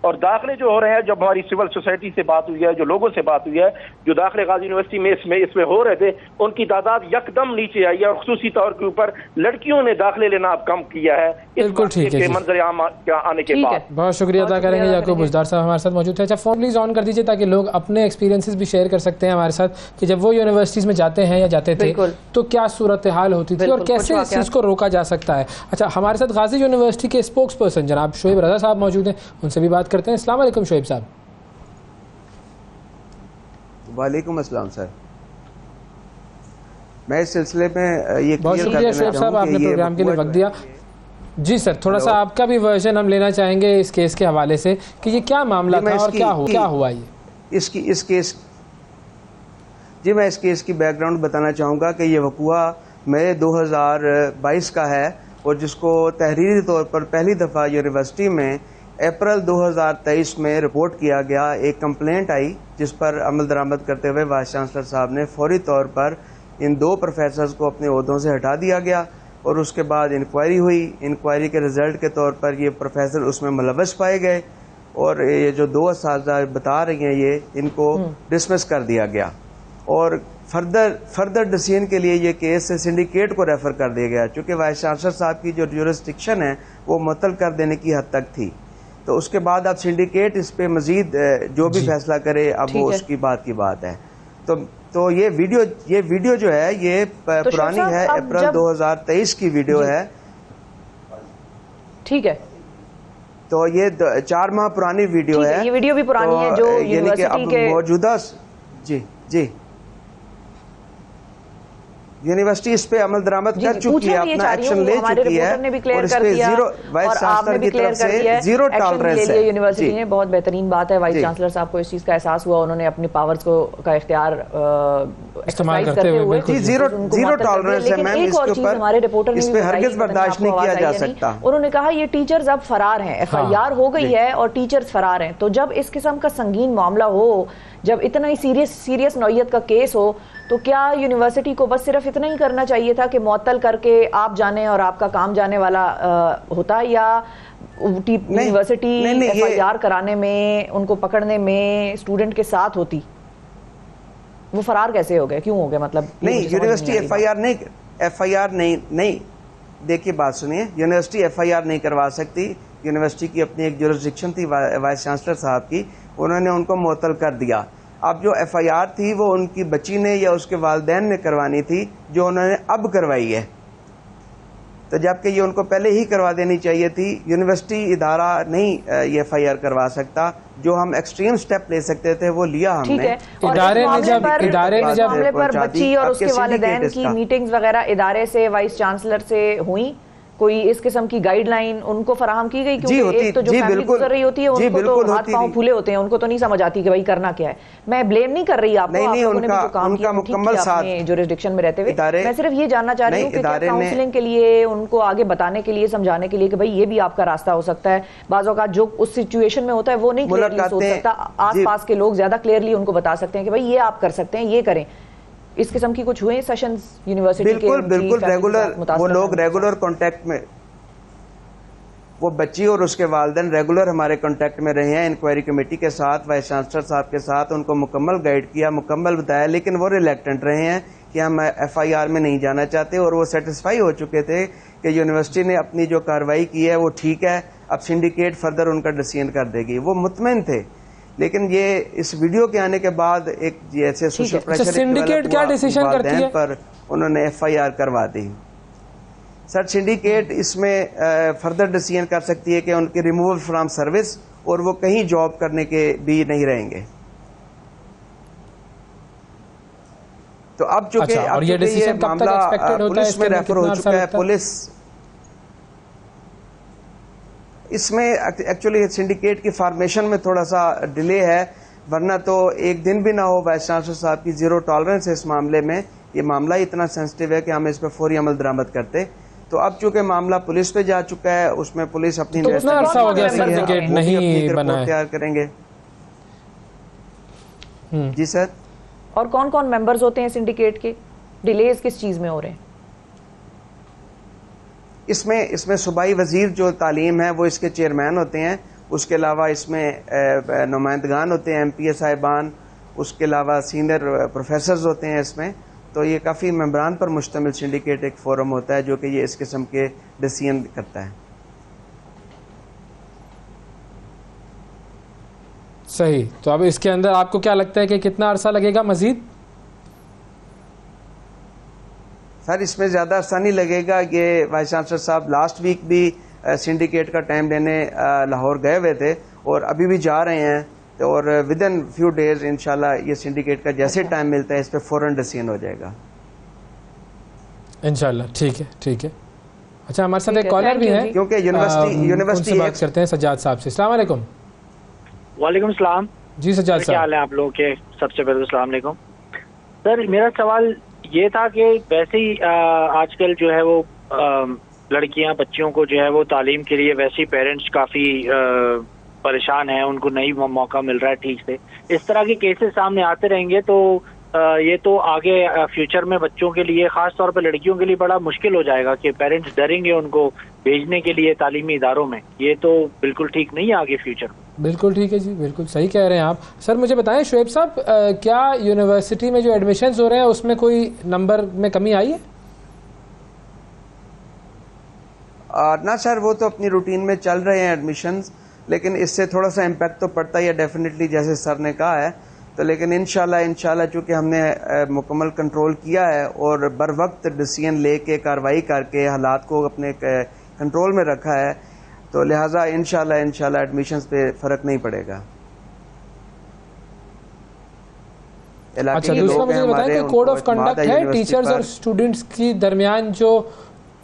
اور داخلے جو ہو رہے ہیں. جب ہماری سول سوسائٹی سے بات ہوئی ہے, جو لوگوں سے بات ہوئی ہے, جو داخلے غازی یونیورسٹی میں اس میں ہو رہے تھے, ان کی تعداد یکدم نیچے آئی ہے اور خصوصی طور کے اوپر لڑکیوں نے داخلے لینا اب کم کیا ہے بالکل ٹھیک ہے منظر عام آنے کے بعد. بہت شکریہ ادا کریں گے. یعقوب بزدار صاحب ہمارے ساتھ موجود تھے. اچھا فون پلیز آن کر دیجیے تاکہ لوگ اپنے ایکسپیرینسز بھی شیئر کر سکتے ہیں ہمارے ساتھ کہ جب وہ یونیورسٹیز میں جاتے ہیں یا جاتے تھے تو کیا صورتحال ہوتی تھی اور کیسے اس چیز کو روکا جا سکتا ہے. اچھا ہمارے ساتھ غازی یونیورسٹی کے اسپوکس پرسن جناب شعیب رضا صاحب موجود ہیں, ان سے بھی بات کرتے ہیں. السلام علیکم شعیب صاحب. وعلیکم السلام سر. میں اس سلسلے میں یہ بہت شکریہ شعیب صاحب, آپ نے پروگرام کے لیے وقت دیا. جی سر, تھوڑا سا آپ کا بھی ورژن ہم لینا چاہیں گے اس کیس کے حوالے سے کہ یہ کیا معاملہ تھا اور کیا ہوا یہ اس کیس. جی میں اس کیس کی بیک گراؤنڈ بتانا چاہوں گا کہ یہ وقوع مئی 2022 کا ہے اور جس کو تحریری طور پر پہلی دفعہ یونیورسٹی میں اپریل 2023 میں رپورٹ کیا گیا. ایک کمپلینٹ آئی جس پر عمل درآمد کرتے ہوئے وائس چانسلر صاحب نے فوری طور پر ان 2 پروفیسرز کو اپنے عہدوں سے ہٹا دیا گیا اور اس کے بعد انکوائری ہوئی. انکوائری کے رزلٹ کے طور پر یہ پروفیسر اس میں ملوث پائے گئے اور یہ جو 2 اساتذہ بتا رہی ہیں یہ ان کو ڈسمس کر دیا گیا اور فردر ڈسیزن کے لیے یہ کیس سنڈیکیٹ کو ریفر کر دیا گیا. چونکہ وائس چانسلر صاحب کی جو جورسڈکشن ہے وہ معطل کر دینے کی حد تک تھی, تو اس کے بعد اب سنڈیکیٹ اس پہ مزید جو بھی فیصلہ کرے اب وہ اس کی بات ہے. تو یہ ویڈیو جو ہے یہ پرانی ہے, اپریل 2023 کی ویڈیو ہے. ٹھیک ہے, تو یہ 4 ماہ پرانی ویڈیو ہے. یہ ویڈیو بھی پرانی ہے جو یعنی کہ اب موجودہ جی یونیورسٹی اس پہ عمل درآمد کر چکی ہے, اپنا ایکشن لے چکی ہے اور اس پہ وائس چانسلر کی طرف سے زیرو ٹالرنس ہے. یونیورسٹی نے بہت بہترین بات ہے, وائس چانسلر صاحب کو اس چیز کا احساس ہوا, انہوں نے اپنی پاورز کا اختیار استعمال کرتے ہوئے زیرو ٹالرنس ہے میم, اس کے اوپر ہمارے رپورٹر اس پہ ہرگز برداشت نہیں کیا جا سکتا. انہوں نے کہا یہ ٹیچرز اب فرار ہیں, ایف آئی آر ہو گئی ہے اور ٹیچرز فرار ہیں. تو جب اس قسم کا سنگین معاملہ ہو, جب اتنا ہی سیریس نوعیت کا کیس ہو, تو کیا یونیورسٹی کو بس صرف اتنا ہی کرنا چاہیے تھا کہ معطل کر کے آپ جانے اور آپ کا کام جانے والا ہوتا, یا یونیورسٹی ایف آئی آر کرانے میں, ان کو پکڑنے میں اسٹوڈنٹ کے ساتھ ہوتی؟ وہ فرار کیسے ہو گئے, کیوں ہو گئے؟ مطلب نہیں, یونیورسٹی ایف آئی آر نہیں دیکھیے بات سنیے, یونیورسٹی ایف آئی آر نہیں کروا سکتی. یونیورسٹی کی اپنی ایک جورسڈکشن تھی وائس چانسلر صاحب کی, انہوں نے ان کو معطل کر دیا. اب جو ایف آئی آر تھی وہ ان کی بچی نے یا اس کے والدین نے کروانی تھی, جو انہوں نے اب کروائی ہے, تو جبکہ یہ ان کو پہلے ہی کروا دینی چاہیے تھی. یونیورسٹی ادارہ نہیں یہ ایف آئی آر کروا سکتا. جو ہم ایکسٹریم سٹیپ لے سکتے تھے وہ لیا ہم نے. ادارے نے جب معاملے پر بچی اور اس کے والدین کی میٹنگز وغیرہ ادارے سے وائس چانسلر سے ہوئیں, کوئی اس قسم کی گائیڈ لائن ان کو فراہم کی گئی؟ کیونکہ ایک تو جو فیملی گزر رہی ہوتی ہے ان کو تو ہاتھ پاؤں پھولے ہوتے ہیں, ان کو تو نہیں سمجھ آتی کہ بھائی کرنا کیا ہے. میں بلیم نہیں کر رہی آپ کو, آپ لوگوں نے بھی جو کام کیا مکمل اپنے جورسڈکشن میں رہتے ہوئے. میں صرف یہ جاننا چاہ رہی ہوں کہ کیا کاؤنسلنگ کے لیے, ان کو آگے بتانے کے لیے, سمجھانے کے لیے کہ بھائی یہ بھی آپ کا راستہ ہو سکتا ہے. بعض اوقات جو اس سچویشن میں ہوتا ہے وہ نہیں کلیئرلی سوچ سکتا, آس پاس کے لوگ زیادہ کلیئرلی ان کو بتا سکتے ہیں کہ بھائی یہ آپ کر سکتے ہیں, یہ کریں. اس قسم کی کچھ ہوئے سیشنز یونیورسٹی کے؟ بالکل ریگولر, وہ لوگ ریگولر کانٹیکٹ میں, وہ بچی اور اس کے والدین ریگولر ہمارے کانٹیکٹ میں رہے ہیں انکوائری کمیٹی کے ساتھ, وائس چانسلر صاحب کے ساتھ. ان کو مکمل گائیڈ کیا, مکمل بتایا, لیکن وہ ریلیکٹنٹ رہے ہیں کہ ہم ایف آئی آر میں نہیں جانا چاہتے, اور وہ سیٹسفائی ہو چکے تھے کہ یونیورسٹی نے اپنی جو کارروائی کی ہے وہ ٹھیک ہے, اب سنڈیکیٹ فردر ان کا ڈیسیژن کر دے گی. وہ مطمئن تھے. لیکن یہ اس ویڈیو کے آنے کے بعد ایک جیسے سوشل پریشر سنڈیکیٹ کیا ڈیسیژن کرتی ہے پر انہوں نے ایف آئی آر کروا دی. سر سنڈیکیٹ اس میں فردر ڈیسیژن کر سکتی ہے کہ ان کی ریموول فرام سروس, اور وہ کہیں جاب کرنے کے بھی نہیں رہیں گے. تو اب چونکہ یہ معاملہ پولیس میں ریفر ہو چکا ہے, پولیس اس میں ایکچولی سنڈیکیٹ کی فارمیشن میں تھوڑا سا ڈیلے ہے, ورنہ تو ایک دن بھی نہ ہو وائس چانسلر صاحب کی زیرو ٹالرنس ہے اس معاملے میں. یہ معاملہ اتنا سینسٹیو ہے کہ ہم اس پہ فوری عمل درآمد کرتے. تو اب چونکہ معاملہ پولیس پہ جا چکا ہے, اس میں پولیس اپنی تیار کریں گے. جی سر. اور کون کون ممبرز ہوتے ہیں سنڈیکیٹ کے؟ ڈیلیز کس چیز میں ہو رہے ہیں؟ اس میں صوبائی وزیر جو تعلیم ہے وہ اس کے چیئرمین ہوتے ہیں, اس کے علاوہ اس میں نمائندگان ہوتے ہیں MP صاحبان، اس کے علاوہ سینئر پروفیسرز ہوتے ہیں اس میں. تو یہ کافی ممبران پر مشتمل سنڈیکیٹ ایک فورم ہوتا ہے جو کہ یہ اس قسم کے ڈیسیژن کرتا ہے. صحیح. تو اب اس کے اندر آپ کو کیا لگتا ہے کہ کتنا عرصہ لگے گا مزید؟ سر اس میں زیادہ عرصہ نہیں لگے گا. یہ وائس چانسلر صاحب لاسٹ ویک بھی سنڈیکیٹ کا ٹائم لینے لاہور گئے ہوئے تھے اور ابھی بھی جا رہے ہیں، اور ود ان فیو ڈیز انشاءاللہ یہ سنڈیکیٹ کا جیسے ٹائم ملتا ہے اس پہ فوراً ڈیسیژن ہو جائے گا انشاءاللہ. ٹھیک ہے ٹھیک ہے. اچھا ہمارے ساتھ ایک کالر بھی ہے کیونکہ یونیورسٹی بات کرتے ہیں سجاد صاحب سے. السلام علیکم. وعلیکم السلام. جی سجاد صاحب کیا حال ہے آپ لوگوں کے؟ سب سے پہلے السلام علیکم. سر میرا سوال یہ تھا کہ ویسے ہی آج کل جو ہے وہ لڑکیاں بچیوں کو جو ہے وہ تعلیم کے لیے ویسے ہی پیرنٹس کافی پریشان ہیں، ان کو نہیں موقع مل رہا ہے ٹھیک سے. اس طرح کے کیسز سامنے آتے رہیں گے تو یہ تو آگے فیوچر میں بچوں کے لیے خاص طور پہ لڑکیوں کے لیے بڑا مشکل ہو جائے گا کہ پیرنٹس ڈریں گے ان کو بھیجنے کے لیے تعلیمی اداروں میں. یہ تو بالکل ٹھیک نہیں ہے آگے فیوچر میں. بالکل ٹھیک ہے جی، بالکل صحیح کہہ رہے ہیں آپ. سر مجھے بتائیں شعیب صاحب، کیا یونیورسٹی میں جو ایڈمیشنز ہو رہے ہیں اس میں کوئی نمبر میں کمی آئی ہے؟ نہ سر، وہ تو اپنی روٹین میں چل رہے ہیں ایڈمیشنز، لیکن اس سے تھوڑا سا امپیکٹ تو پڑتا ہی ہے ڈیفینیٹلی جیسے سر نے کہا ہے. تو لیکن انشاءاللہ چونکہ ہم نے مکمل کنٹرول کیا ہے اور بر وقت ڈیسیژن لے کے کارروائی کر کے حالات کو اپنے کنٹرول میں رکھا ہے، تو لہٰذا انشاءاللہ ایڈمیشنز پہ فرق نہیں پڑے گا. اچھا دوسرا مجھے بتائیں کہ کوڈ آف کنڈکٹ ہے ٹیچرز اور اسٹوڈنٹس کی درمیان جو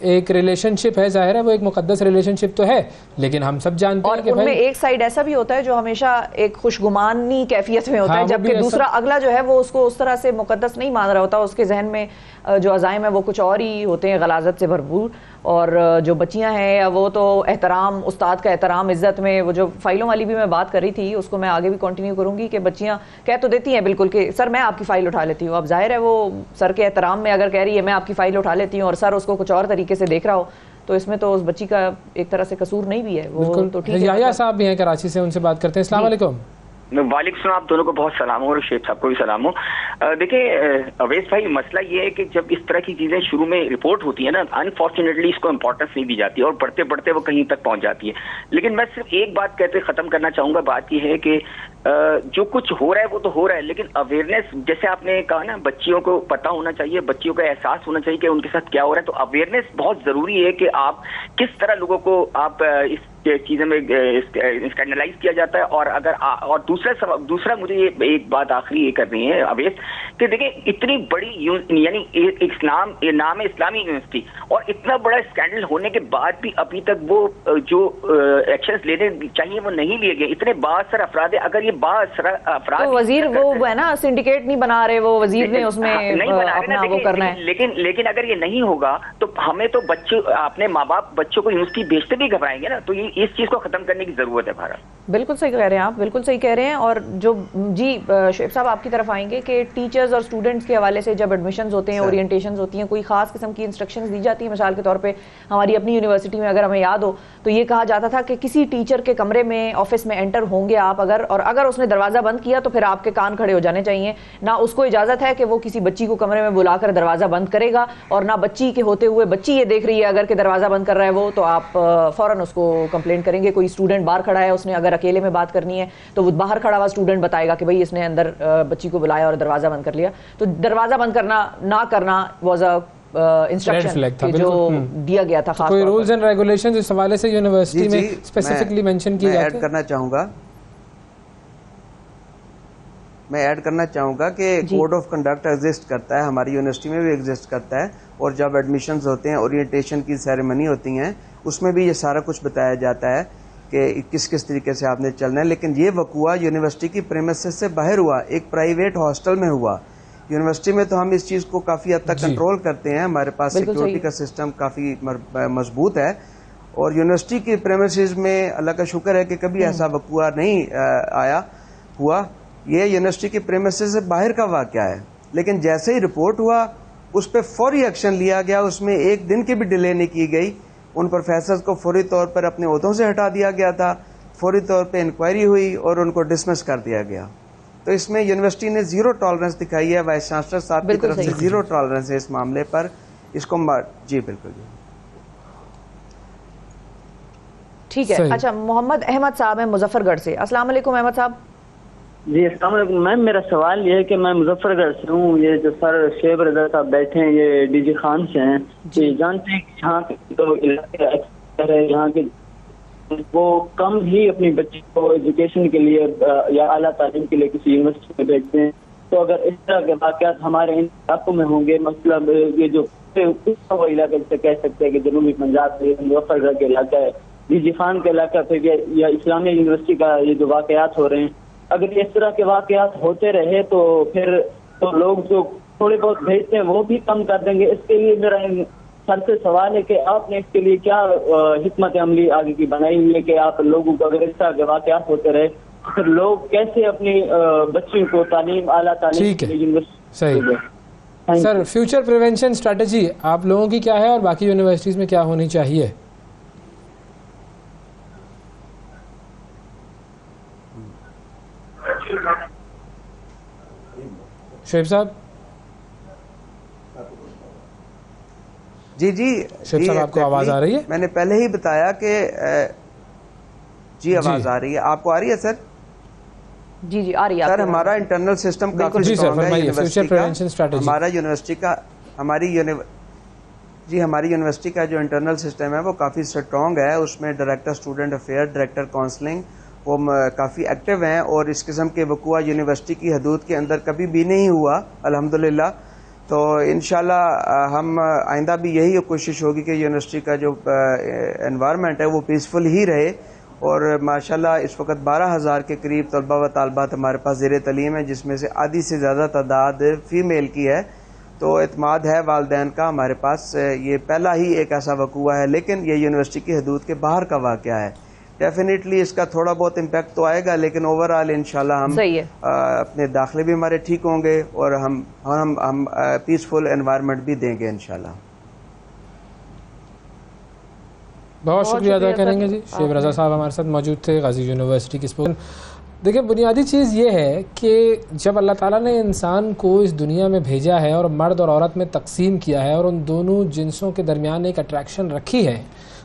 ایک ریلیشن شپ ہے، ظاہر ہے وہ ایک مقدس ریلیشن شپ تو ہے، لیکن ہم سب جانتے ہیں کہ ان میں ایک سائڈ ایسا بھی ہوتا ہے جو ہمیشہ ایک خوشگمانی کیفیت میں ہوتا ہے، جبکہ دوسرا اگلا جو ہے وہ اس کو اس طرح سے مقدس نہیں مان رہا ہوتا. اس کے ذہن میں جو عزائم ہے وہ کچھ اور ہی ہوتے ہیں، غلاظت سے بھرپور. اور جو بچیاں ہیں وہ تو احترام، استاد کا احترام، عزت میں، وہ جو فائلوں والی بھی میں بات کر رہی تھی اس کو میں آگے بھی کنٹینیو کروں گی کہ بچیاں کہہ تو دیتی ہیں بالکل کہ سر میں آپ کی فائل اٹھا لیتی ہوں. اب ظاہر ہے وہ سر کے احترام میں اگر کہہ رہی ہے میں آپ کی فائل اٹھا لیتی ہوں اور سر اس کو کچھ اور طریقے سے دیکھ رہا ہو تو اس میں تو اس بچی کا ایک طرح سے قصور نہیں بھی ہے. وہ تو ٹھیک ہے. یحییٰ صاحب بھی ہیں کراچی سے، ان سے بات کرتے ہیں. السلام علیکم. وعلیکم السلام. آپ دونوں کو بہت سلام ہو اور شیخ صاحب کو بھی سلام ہو. دیکھیں اویس بھائی، مسئلہ یہ ہے کہ جب اس طرح کی چیزیں شروع میں رپورٹ ہوتی ہیں نا، انفارچونیٹلی اس کو امپورٹنس نہیں دی جاتی اور بڑھتے بڑھتے وہ کہیں تک پہنچ جاتی ہے. لیکن میں صرف ایک بات کہتے ختم کرنا چاہوں گا. بات یہ ہے کہ جو کچھ ہو رہا ہے وہ تو ہو رہا ہے، لیکن اویئرنیس جیسے آپ نے کہا نا، بچیوں کو پتہ ہونا چاہیے، بچیوں کا احساس ہونا چاہیے کہ ان کے ساتھ کیا ہو رہا ہے. تو اویئرنیس بہت ضروری ہے کہ آپ کس طرح لوگوں کو آپ اس چیزیں میں اسکینڈلائز کیا جاتا ہے. اور اگر اور دوسرا مجھے یہ ایک بات آخری یہ کرنی ہے اویس کہ دیکھیں اتنی بڑی یعنی اسلام نام اسلامی یونیورسٹی اور اتنا بڑا اسکینڈل ہونے کے بعد بھی ابھی تک وہ جو ایکشنز لینے چاہیے وہ نہیں لیے گئے. اتنے بااثر افراد ہیں. اگر یہ بااثر افراد وزیر وہ ہے نا سنڈیکیٹ نہیں بنا رہے، وہ وزیر نے اس میں اپنا وہ کرنا ہے. لیکن اگر یہ نہیں ہوگا تو ہمیں تو بچے اپنے ماں باپ بچوں کو یونیورسٹی بھیجتے بھی گھبرائیں گے نا. تو یہ اس چیز کو ختم کرنے کی ضرورت ہے بھارت. بالکل صحیح کہہ رہے ہیں آپ، بالکل صحیح کہہ رہے ہیں. اور جو جی شعیب صاحب آپ کی طرف آئیں گے کہ ٹیچرز اور اسٹوڈنٹس کے حوالے سے جب ایڈمیشنز ہوتے ہیں، اورینٹیشنز ہوتی ہیں، کوئی خاص قسم کی انسٹرکشنز دی جاتی ہیں. مثال کے طور پہ ہماری اپنی یونیورسٹی میں اگر ہمیں یاد ہو تو یہ کہا جاتا تھا کہ کسی ٹیچر کے کمرے میں آفس میں انٹر ہوں گے آپ اگر اس نے دروازہ بند کیا تو پھر آپ کے کان کھڑے ہو جانے چاہیے. نہ اس کو اجازت ہے کہ وہ کسی بچی کو کمرے میں بلا کر دروازہ بند کرے گا، اور نہ بچی کے ہوتے ہوئے بچی یہ دیکھ رہی ہے اگر کہ دروازہ بند کر رہا ہے وہ تو آپ فوراً اس کو کمپلین کریں گے. کوئی اسٹوڈنٹ باہر کھڑا ہے، اس نے اگر اکیلے میں بات کرنی ہے تو وہ باہر کھڑا ہوا اسٹوڈنٹ بتائے گا کہ بھائی اس نے اندر بچی کو بلایا اور دروازہ بند کر لیا. تو دروازہ بند کرنا نہ کرنا واز انسٹرکشن جو دیا گیا تھا. خاص کوئی رولز اینڈ ریگولیشنز اس حوالے سے یونیورسٹی میں اسپیسیفکلی مینشن کی جاتی ہے؟ میں ایڈ کرنا چاہوں گا کہ کوڈ آف کنڈکٹ ایگزسٹ کرتا ہے، ہماری یونیورسٹی میں بھی ایگزسٹ کرتا ہے. اور جب ایڈمیشنز ہوتے ہیں، اورینٹیشن کی سیریمنی ہوتی ہیں، اس میں بھی یہ سارا کچھ بتایا جاتا ہے کہ کس طریقے سے آپ نے چلنا ہے. لیکن یہ وقوع یونیورسٹی کی پریمیسز سے باہر ہوا، ایک پرائیویٹ ہاسٹل میں ہوا. یونیورسٹی میں تو ہم اس چیز کو کافی حد تک کنٹرول کرتے ہیں، ہمارے پاس سیکیورٹی کا سسٹم کافی مضبوط ہے. اور یونیورسٹی کی پریمیسز میں اللہ کا شکر ہے کہ کبھی ایسا وقوع نہیں ہوا. یہ یونیورسٹی کی پریمیسز سے باہر کا واقعہ ہے. لیکن جیسے ہی رپورٹ ہوا اس پہ فوری ایکشن لیا گیا، اس میں ایک دن کی بھی ڈیلے نہیں کی گئی. ان پروفیسرز کو فوری طور پر اپنے عہدوں سے ہٹا دیا گیا تھا. فوری طور پہ انکوائری ہوئی اور ان کو ڈسمس کر دیا گیا. تو اس میں یونیورسٹی نے زیرو ٹالرنس دکھائی ہے, وائس چانسلر صاحب کی طرف سے زیرو ٹالرنس ہے اس معاملے پر. اس کو جی بالکل جی ٹھیک ہے. اچھا, محمد احمد صاحب ہیں مظفر گڑھ سے. السلام علیکم احمد صاحب. جی السلام علیکم میم. میرا سوال یہ ہے کہ میں مظفر گڑھ سے ہوں. یہ جو سر شعیب رضا صاحب بیٹھے ہیں یہ ڈی جی خان سے ہیں. جی جانتے ہیں کہ یہاں کے تو علاقے ہے یہاں کے وہ کم ہی اپنی بچی کو ایجوکیشن کے لیے یا اعلیٰ تعلیم کے لیے کسی یونیورسٹی میں بھیجتے ہیں. تو اگر اس طرح کے واقعات ہمارے ان علاقوں میں ہوں گے, مطلب یہ جو وہ علاقے سے کہہ سکتے ہیں کہ جنوبی پنجاب میں مظفر گڑھ کے علاقہ ہے, ڈی جی خان کا علاقہ پھر یا اسلامیہ یونیورسٹی کا یہ جو واقعات ہو رہے ہیں, اگر اس طرح کے واقعات ہوتے رہے تو پھر تو لوگ جو تھوڑے بہت بھیجتے ہیں وہ بھی کم کر دیں گے. اس کے لیے میرا سر سے سوال ہے کہ آپ نے اس کے لیے کیا حکمت عملی آگے کی بنائی ہوئی ہے کہ آپ لوگوں کو اگر اس طرح کے واقعات ہوتے رہے تو پھر لوگ کیسے اپنی بچیوں کو تعلیم اعلیٰ تعلیم کے لیے یونیورسٹی. صحیح سر. فیوچر پریونشن اسٹریٹجی آپ لوگوں کی کیا ہے اور باقی یونیورسٹیز میں کیا ہونی چاہیے؟ شعیب صاحب. جی جی شعیب صاحب آپ کو آواز آ رہی ہے؟ میں نے پہلے ہی بتایا کہ جی آواز آ رہی ہے. آپ کو آ رہی ہے سر؟ جی جی آ رہی ہے سر. ہمارا انٹرنل سسٹم کافی اسٹرانگ ہے یونیورسٹی کا. ہمارا یونیورسٹی کا ہماری یونیورسٹی کا جو انٹرنل سسٹم ہے وہ کافی اسٹرانگ ہے. اس میں director student affair, director counselling وہ کافی ایکٹیو ہیں اور اس قسم کے وقوع یونیورسٹی کی حدود کے اندر کبھی بھی نہیں ہوا الحمدللہ. تو انشاءاللہ ہم آئندہ بھی یہی کوشش ہوگی کہ یونیورسٹی کا جو انوائرمنٹ ہے وہ پیسفل ہی رہے. اور ماشاءاللہ اس وقت 12,000 کے قریب طلبہ و طالبات ہمارے پاس زیر تعلیم ہے, جس میں سے آدھی سے زیادہ تعداد فیمیل کی ہے. تو اعتماد ہے والدین کا ہمارے پاس. یہ پہلا ہی ایک ایسا وقوع ہے, لیکن یہ یونیورسٹی کی حدود کے باہر کا واقعہ ہے. ڈیفینیٹلی اس کا تھوڑا بہت امپیکٹ تو آئے گا, لیکن اوورآل انشاءاللہ ہم اپنے داخلے بھی ہمارے ٹھیک ہوں گے اور ہم پیسفل انوائرمنٹ بھی دیں گے انشاءاللہ. بہت شکریہ ادا کریں گے. جی شعیب رضا صاحب ہمارے ساتھ موجود تھے, غازی یونیورسٹی کی اسپوکن. دیکھیں بنیادی چیز یہ ہے کہ جب اللہ تعالیٰ نے انسان کو اس دنیا میں بھیجا ہے اور مرد اور عورت میں تقسیم کیا ہے اور ان دونوں جنسوں کے درمیان ایک اٹریکشن رکھی ہے,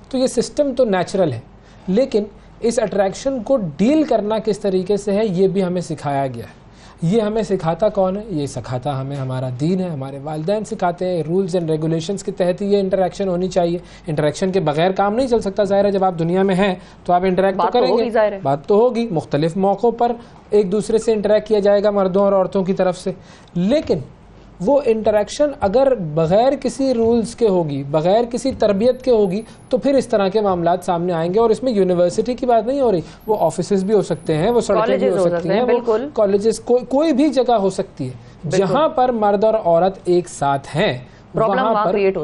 تو یہ سسٹم تو نیچرل ہے, لیکن اس اٹریکشن کو ڈیل کرنا کس طریقے سے ہے یہ بھی ہمیں سکھایا گیا ہے. یہ ہمیں سکھاتا کون ہے؟ یہ سکھاتا ہمیں ہمارا دین ہے, ہمارے والدین سکھاتے ہیں. رولز اینڈ ریگولیشنز کے تحت یہ انٹریکشن ہونی چاہیے. انٹریکشن کے بغیر کام نہیں چل سکتا. ظاہر ہے جب آپ دنیا میں ہیں تو آپ انٹریکٹ تو کریں گے, بات تو ہوگی. مختلف موقعوں پر ایک دوسرے سے انٹریکٹ کیا جائے گا مردوں اور عورتوں کی طرف سے, لیکن وہ انٹریکشن اگر بغیر کسی رولز کے ہوگی, بغیر کسی تربیت کے ہوگی, تو پھر اس طرح کے معاملات سامنے آئیں گے. اور اس میں یونیورسٹی کی بات نہیں ہو رہی, وہ آفیسز بھی ہو سکتے ہیں, وہ سڑکیں بھی ہو سکتی ہیں, وہ کالجز, کوئی بھی جگہ ہو سکتی ہے جہاں پر مرد اور عورت ایک ساتھ ہیں. پرابلم کریٹ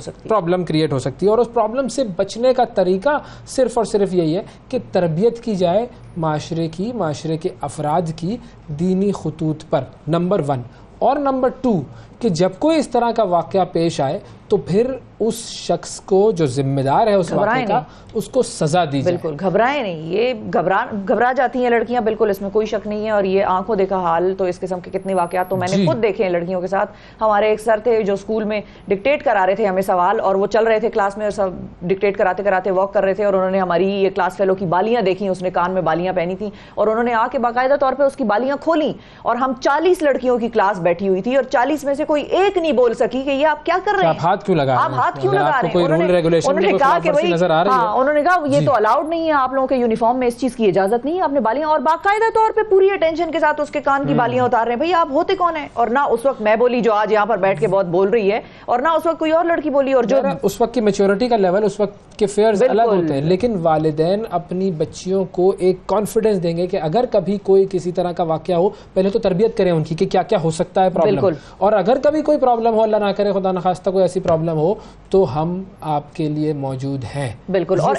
ہو سکتی ہے, اور اس پرابلم سے بچنے کا طریقہ صرف اور صرف یہی ہے کہ تربیت کی جائے معاشرے کے افراد کی دینی خطوط پر, نمبر 1. اور نمبر 2 کہ جب کوئی اس طرح کا واقعہ پیش آئے تو پھر اس شخص کو جو ذمہ دار ہے اس واقعے کا, اس کو سزا دی جائے. بالکل گھبرائیں نہیں. یہ گھبرا جاتی ہیں لڑکیاں, بالکل اس میں کوئی شک نہیں ہے. اور یہ آنکھوں دیکھا حال, تو اس قسم کے کتنے واقعات تو میں نے خود دیکھے ہیں لڑکیوں کے ساتھ. ہمارے ایک سر تھے جو اسکول میں ڈکٹیٹ کرا رہے تھے ہمیں سوال, اور وہ چل رہے تھے کلاس میں اور سب ڈکٹیٹ کراتے کراتے واک کر رہے تھے, اور انہوں نے ہماری یہ کلاس فیلو کی بالیاں دیکھیں, اس نے کان میں بالیاں پہنی تھیں, اور انہوں نے آ کے باقاعدہ طور پہ اس کی بالیاں کھولیں, اور ہم 40 لڑکیوں کی کلاس بیٹھی ہوئی تھی, اور 40 میں سے کوئی ایک نہیں بول سکی کہ یہ آپ کیا کر رہے ہیں, آپ ہاتھ کیوں لگا رہے ہیں. انہوں نے کہا کہ انہوں نے کہا یہ تو الاؤڈ نہیں ہے, آپ لوگوں کے یونیفارم میں اس چیز کی اجازت نہیں ہے, آپ نے بالیاں, اور باقاعدہ طور پہ پوری اٹینشن کے ساتھ اس کے کان کی بالیاں اتار رہے ہیں. بھئی آپ ہوتے کون ہیں؟ اور نہ اس وقت میں بولی جو آج یہاں پر بیٹھ کے بہت بول رہی ہے, اور نہ اس وقت کوئی اور لڑکی بولی. اور جو اس وقت کی میچورٹی کا لیول, اس وقت کے فیئرز الگ ہوتے ہیں, لیکن والدین اپنی بچیوں کو ایک کانفیڈنس دیں گے کہ اگر کبھی کوئی کسی طرح کا واقعہ ہو, پہلے تو تربیت کریں ان کی کہ کیا کیا ہو سکتا ہے پرابلم, اور اگر کبھی کوئی پرابلم ہو, اللہ نہ کرے خدا نخواستہ کوئی ایسی پرابلم ہو, تو ہم آپ کے لیے موجود ہیں. بالکل. اور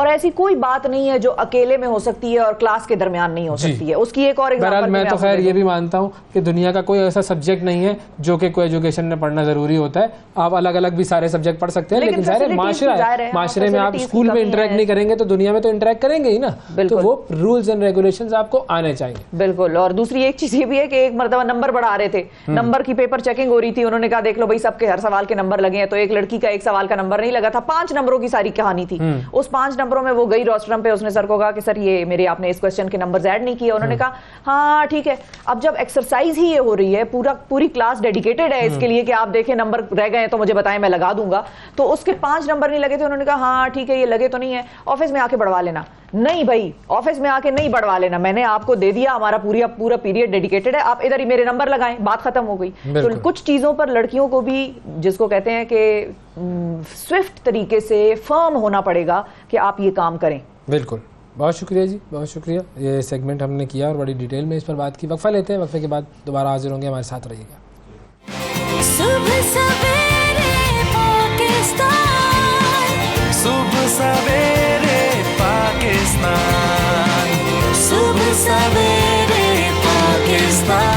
ایسی کوئی بات نہیں ہے جو اکیلے میں ہو سکتی ہے اور کلاس کے درمیان نہیں ہو سکتی ہے. اس کی ایک اور بہرحال میں تو خیر یہ بھی مانتا ہوں کہ دنیا کا کوئی ایسا سبجیکٹ نہیں ہے جو کہ کوئی ایجوکیشن میں پڑھنا ضروری ہوتا ہے. آپ الگ الگ بھی سارے سبجیکٹ پڑھ سکتے ہیں, لیکن ظاہر معاشرہ ہے, ظاہر ہے معاشرے میں آپ اسکول میں انٹریکٹ نہیں کریں گے تو دنیا میں تو انٹریکٹ کریں گے ہی نا, تو وہ رولز اینڈ ریگولیشنز آپ کو آنے چاہیے. بالکل. اور دوسری ایک چیز یہ بھی ہے کہ ایک مرتبہ نمبر بڑھا رہے تھے, نمبر کی پیپر چیکنگ ہو رہی تھی, انہوں نے کہا دیکھ لو بھائی سب کے ہر سوال کے نمبر لگے ہیں, تو ایک لڑکی کا ایک سوال کا نمبر نہیں لگا تھا, 5 نمبروں کی ساری کہانی تھی. اس 5 نمبروں میں وہ گئی روسٹرم پہ, اس نے سر کو کہا کہ سر یہ میرے آپ نے اس کوسچن کے نمبرز ایڈ نہیں کیے. انہوں نے کہا ہاں ٹھیک ہے. اب جب ایکسرسائز ہی یہ ہو رہی ہے, پوری کلاس ڈیڈیکیٹڈ ہے اس کے لیے کہ آپ دیکھیں نمبر رہ گئے ہیں تو مجھے بتائیں میں لگا دوں گا, تو اس کے 5 نمبر نہیں لگے تھے. انہوں نے کہا ہاں ٹھیک ہے یہ لگے تو نہیں ہے, آفس میں آ کے بڑھوا لینا. نہیں بھائی آفس میں آ کے نہیں بڑھوا لینا, میں نے آپ کو دے دیا, ہمارا پورا پیریڈ ڈیڈیکیٹڈ ہے, آپ ادھر ہی میرے نمبر لگائیں, بات ختم ہو گئی. تو کچھ چیزوں پر لڑکیوں کو بھی جس کو کہتے ہیں کہ سوئفٹ طریقے سے فرم ہونا پڑے گا کہ آپ یہ کام کریں. بالکل. بہت شکریہ جی, بہت شکریہ. یہ سیگمنٹ ہم نے کیا اور بڑی ڈیٹیل میں اس پر بات کی. وقفہ لیتے ہیں, وقفے کے بعد دوبارہ حاضر ہوں گے, ہمارے ساتھ رہیے گا. صبح سویرے پاکستان, صبح سویرے پاکستان, صبح سویرے پاکستان.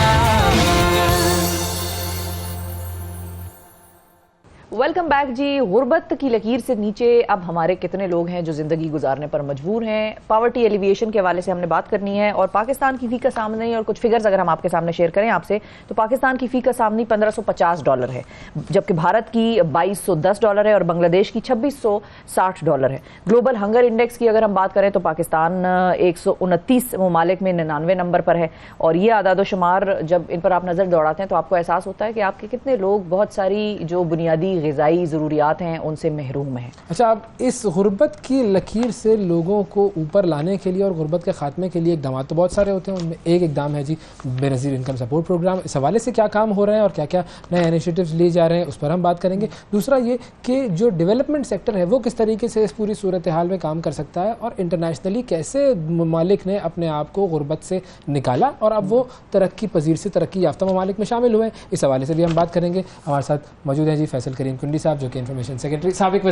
ویلکم بیک جی. غربت کی لکیر سے نیچے اب ہمارے کتنے لوگ ہیں جو زندگی گزارنے پر مجبور ہیں. پاورٹی ایلیویشن کے حوالے سے ہم نے بات کرنی ہے, اور پاکستان کی فی کا آمدنی اور کچھ فگرز اگر ہم آپ کے سامنے شیئر کریں آپ سے, تو پاکستان کی فی کا آمدنی $1550 ہے, جبکہ بھارت کی $2210 ہے اور بنگلہ دیش کی $2660 ہے. گلوبل ہنگر انڈیکس کی اگر ہم بات کریں تو پاکستان 129 ممالک میں 99 نمبر پر ہے. اور یہ اعداد و شمار جب ان پر آپ نظر دوڑاتے ہیں تو آپ کو احساس ہوتا ہے کہ آپ کے کتنے لوگ بہت ساری جو بنیادی غذائی ضروریات ہیں ان سے محروم ہیں. اچھا, اب اس غربت کی لکیر سے لوگوں کو اوپر لانے کے لیے اور غربت کے خاتمے کے لیے اقدامات تو بہت سارے ہوتے ہیں, ان میں ایک اقدام ہے جی بے نظیر انکم سپورٹ پروگرام. اس حوالے سے کیا کام ہو رہے ہیں اور کیا کیا نئے انیشیٹوز لیے جا رہے ہیں اس پر ہم بات کریں گے. دوسرا یہ کہ جو ڈیولپمنٹ سیکٹر ہے وہ کس طریقے سے اس پوری صورتحال میں کام کر سکتا ہے, اور انٹرنیشنلی کیسے ممالک نے اپنے آپ کو غربت سے نکالا اور اب وہ ترقی پذیر سے ترقی یافتہ ممالک میں شامل ہوئے. اس حوالے سے بھی ہم بات کریں گے. ہمارے ساتھ موجود ہیں جی فیصل کریم کنڈی صاحب, جو کہ انفارمیشن سیکرٹری, سابق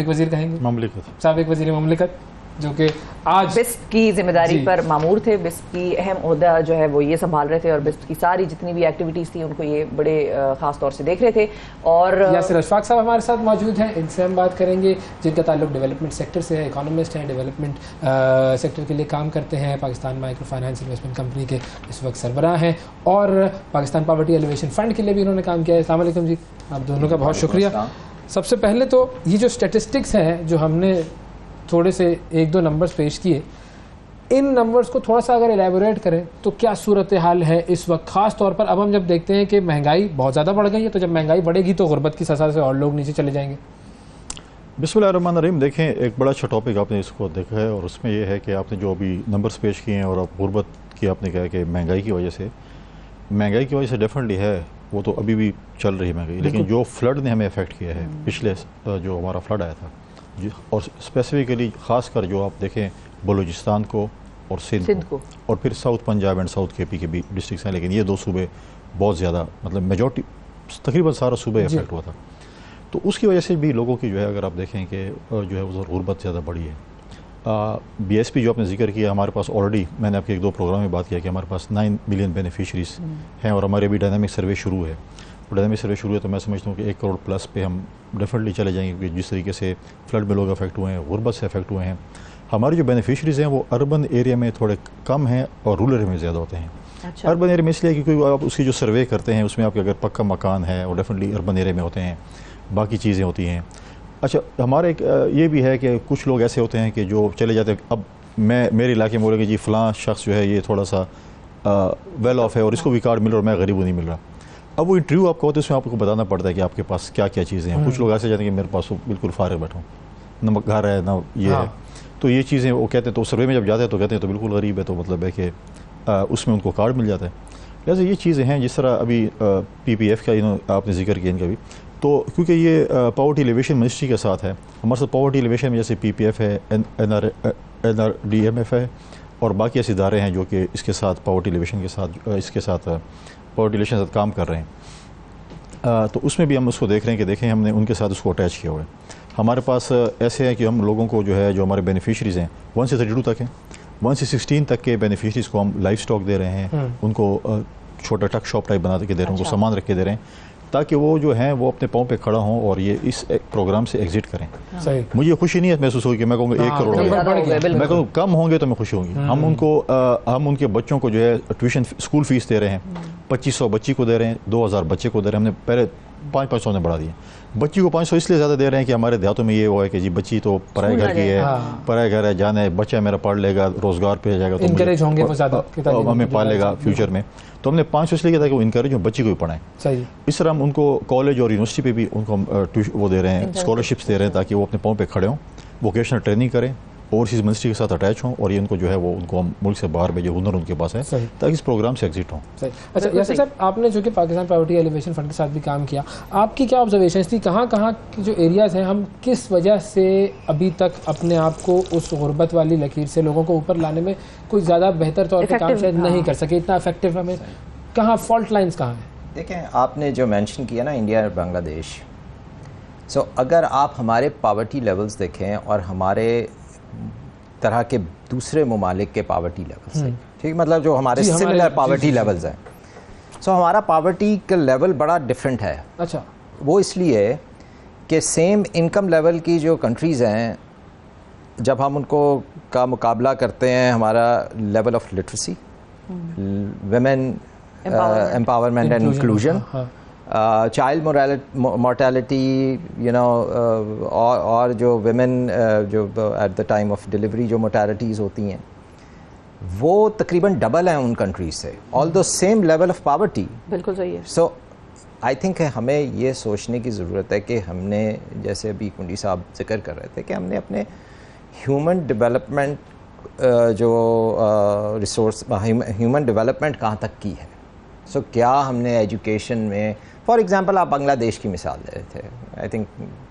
وزیر کہیں گے مملکت, سابق وزیر مملکت, جو کہ آج بسپ کی ذمہ داری پر مامور تھے. بسپ کی اہم عہدہ جو ہے وہ یہ سنبھال رہے تھے, اور بسپ کی ساری جتنی بھی ایکٹیویٹیز تھیں ان کو یہ بڑے خاص طور سے دیکھ رہے تھے. اور یاسر اشفاق صاحب ہمارے ساتھ موجود ہیں, ان سے ہم بات کریں گے, جن کا تعلق ڈیولپمنٹ سیکٹر سے ہے, اکانومسٹ ہیں, ڈیولپمنٹ سیکٹر کے لیے کام کرتے ہیں, Pakistan micro finance investment company کے اس وقت سربراہ ہیں, اور پاکستان پاورٹی ایلیویشن فنڈ کے لیے بھی انہوں نے کام کیا ہے. السلام علیکم جی, آپ دونوں کا بہت شکریہ. سب سے پہلے تو یہ جو اسٹیٹسٹکس ہیں جو ہم نے تھوڑے سے 1-2 نمبرز پیش کیے, ان نمبرز کو تھوڑا سا اگر ایلیبوریٹ کریں تو کیا صورتحال ہے اس وقت, خاص طور پر اب ہم جب دیکھتے ہیں کہ مہنگائی بہت زیادہ بڑھ گئی ہے, تو جب مہنگائی بڑھے گی تو غربت کی سزا سے اور لوگ نیچے چلے جائیں گے. بسم اللہ الرحمن الرحیم. دیکھیں, ایک بڑا اچھا ٹاپک آپ نے اس کو دیکھا ہے, اور اس میں یہ ہے کہ آپ نے جو ابھی نمبرز پیش کیے ہیں, اور اب غربت کی آپ نے کہا کہ مہنگائی کی وجہ سے ڈیفینیٹلی ہے, وہ تو ابھی بھی چل رہی مہنگائی, لیکن جو فلڈ نے ہمیں افیکٹ کیا ہے, پچھلے جو ہمارا فلڈ آیا تھا, اور اسپیسیفکلی خاص کر جو آپ دیکھیں بلوچستان کو اور سندھ کو, اور پھر ساؤتھ پنجاب اینڈ ساؤتھ کے پی کے بھی ڈسٹرکس ہیں, لیکن یہ 2 صوبے بہت زیادہ, مطلب میجورٹی تقریباً سارا صوبے افیکٹ ہوا تھا. تو اس کی وجہ سے بھی لوگوں کی جو ہے, اگر آپ دیکھیں کہ جو ہے وہ غربت زیادہ بڑھی ہے. بی ایس پی جو آپ نے ذکر کیا, ہمارے پاس آلریڈی, میں نے آپ کے 1-2 پروگرام میں بات کیا کہ ہمارے پاس 9 ملین بینیفیشریز ہیں, اور ہمارے ابھی ڈائنامک سروے شروع ہے. ڈائنامک سروے شروع ہے تو میں سمجھتا ہوں کہ 1 کروڑ پلس پہ ہم ڈیفینیٹلی چلے جائیں گے, کیونکہ جس طریقے سے فلڈ میں لوگ افیکٹ ہوئے ہیں, غربت سے افیکٹ ہوئے ہیں. ہمارے جو بینیفیشریز ہیں وہ اربن ایریا میں تھوڑے کم ہیں اور رورل ایریا میں زیادہ ہوتے ہیں. اربن ایریا میں اس لیے کیونکہ آپ اس کی جو سروے کرتے ہیں اس میں آپ کے اگر پکا مکان ہے وہ ڈیفینیٹلی اربن ایریا میں ہوتے ہیں, باقی چیزیں ہوتی ہیں. اچھا, ہمارے ایک یہ بھی ہے کہ کچھ لوگ ایسے ہوتے ہیں کہ جو چلے جاتے ہیں, اب میرے علاقے میں بولے کہ جی فلاں شخص جو ہے یہ تھوڑا سا ویل آف ہے اور اس کو بھی کارڈ مل رہا اور میں غریب نہیں مل رہا. اب وہ انٹرویو آپ کو ہوتا ہے, اس میں آپ کو بتانا پڑتا ہے کہ آپ کے پاس کیا کیا چیزیں ہیں. کچھ لوگ ایسے جاتے ہیں کہ میرے پاس بالکل فارغ بیٹھا ہوں, نہ گھر ہے نہ یہ ہے, تو یہ چیزیں وہ کہتے ہیں. تو سروے میں جب جاتے ہیں تو کہتے ہیں تو بالکل غریب ہے, تو مطلب ہے کہ اس میں ان کو کارڈ مل جاتا ہے. لہٰذا یہ چیزیں ہیں, جس طرح ابھی پی پی ایف کا آپ نے ذکر کیا ان کا بھی, تو کیونکہ یہ پاورٹی ایلیویشن منسٹری کے ساتھ ہے, ہمارے ساتھ پاورٹی ایلیویشن میں جیسے پی پی ایف ہے, N R D M F ہے, اور باقی ایسے ادارے ہیں جو کہ اس کے ساتھ پاورٹی ایلیویشن کے ساتھ پاورٹی ایلیویشن کے ساتھ کام کر رہے ہیں. تو اس میں بھی ہم اس کو دیکھ رہے ہیں کہ دیکھیں ہم نے ان کے ساتھ اس کو اٹیچ کیا ہوا ہے. ہمارے پاس ایسے ہیں کہ ہم لوگوں کو جو ہے جو ہمارے بینیفیشریز ہیں 1 سے 32 تک ہیں, 1 سے 16 تک کے بینیفیشریز کو ہم لائف سٹاک دے رہے ہیں, ان کو چھوٹا ٹک شاپ ٹائپ بنا کے دے رہے ہیں, ان کو سامان رکھ کے دے رہے ہیں. تاکہ وہ جو ہیں وہ اپنے پاؤں پہ کھڑا ہوں اور یہ اس پروگرام سے ایگزٹ کریں. صحیح. مجھے خوشی نہیں ہے محسوس ہوگی کہ میں کہوں گا 1 کروڑ میں کہوں کم ہوں گے تو میں خوشی ہوں گی. ہم ان کے بچوں کو جو ہے ٹیوشن اسکول فیس دے رہے ہیں, 2500 بچی کو دے رہے ہیں, 2000 بچے کو دے رہے ہیں. ہم نے پہلے 500 نے بڑھا دیے. بچی کو 500 اس لیے زیادہ دے رہے ہیں کہ ہمارے دیہاتوں میں یہ ہوا ہے کہ جی بچی تو پرائے گھر کی ہے, پرائے گھر ہے, جانا ہے, بچہ میرا پڑھ لے گا, روزگار پہ جائے گا, تو انکریج ہوں گے وہ زیادہ ہمیں پالے گا فیوچر میں. تو ہم نے 500 اس لیے کیا تھا کہ وہ انکریج ہوں, بچی کو بھی پڑھائیں. صحیح. اس طرح ہم ان کو کالج اور یونیورسٹی پہ بھی ان کو وہ دے رہے ہیں, اسکالرشپس دے رہے ہیں تاکہ وہ اپنے پاؤں پہ کھڑے ہوں, ووکیشنل ٹریننگ کریں, اوورسیز منسٹری کے ساتھ اٹیچ ہوں, اور یہ ان کو جو ہے وہ ان کو ملک سے باہر بھیجے, ہنر ان کے پاس ہے, تاکہ اس پروگرام سے ایگزٹ ہوں. صحیح. اچھا یاسر صاحب, آپ نے جو کہ پاکستان پاورٹی ایلیویشن فنڈ کے ساتھ بھی کام کیا, آپ کی کیا آبزرویشنس تھی, کہاں کی جو ایریاز ہیں ہم کس وجہ سے ابھی تک اپنے آپ کو اس غربت والی لکیر سے لوگوں کو اوپر لانے میں کوئی زیادہ بہتر طور پہ کام شاید نہیں کر سکے, اتنا افیکٹو ہمیں کہاں فالٹ لائنز کہاں ہیں؟ دیکھیں, آپ نے جو مینشن کیا نا انڈیا اور بنگلہ دیش, سو اگر آپ ہمارے پاورٹی لیولز دیکھیں اور ہمارے طرح کے دوسرے ممالک کے پاورٹی لیولز, ٹھیک, مطلب جو ہمارے سملر پاورٹی لیولز ہیں, سو ہمارا پاورٹی کا لیول بڑا ڈفرینٹ ہے. اچھا. وہ اس لیے کہ سیم انکم لیول کی جو کنٹریز ہیں, جب ہم ان کو کا مقابلہ کرتے ہیں, ہمارا level of literacy, women empowerment and inclusion, child mortality, اور جو women جو at the time of delivery جو mortalities ہوتی ہیں وہ تقریباً ڈبل ہیں ان کنٹریز سے, although same level of poverty. بالکل صحیح ہے. So I think ہمیں یہ سوچنے کی ضرورت ہے کہ ہم نے, جیسے ابھی کنڈی صاحب ذکر کر رہے تھے, کہ ہم نے اپنے ہیومن ڈیولپمنٹ جو ریسورس ہیومن ڈیولپمنٹ کہاں تک کی ہے. سو کیا ہم نے ایجوکیشن میں, فار ایگزامپل آپ بنگلہ دیش کی مثال دے رہے تھے, آئی تھنک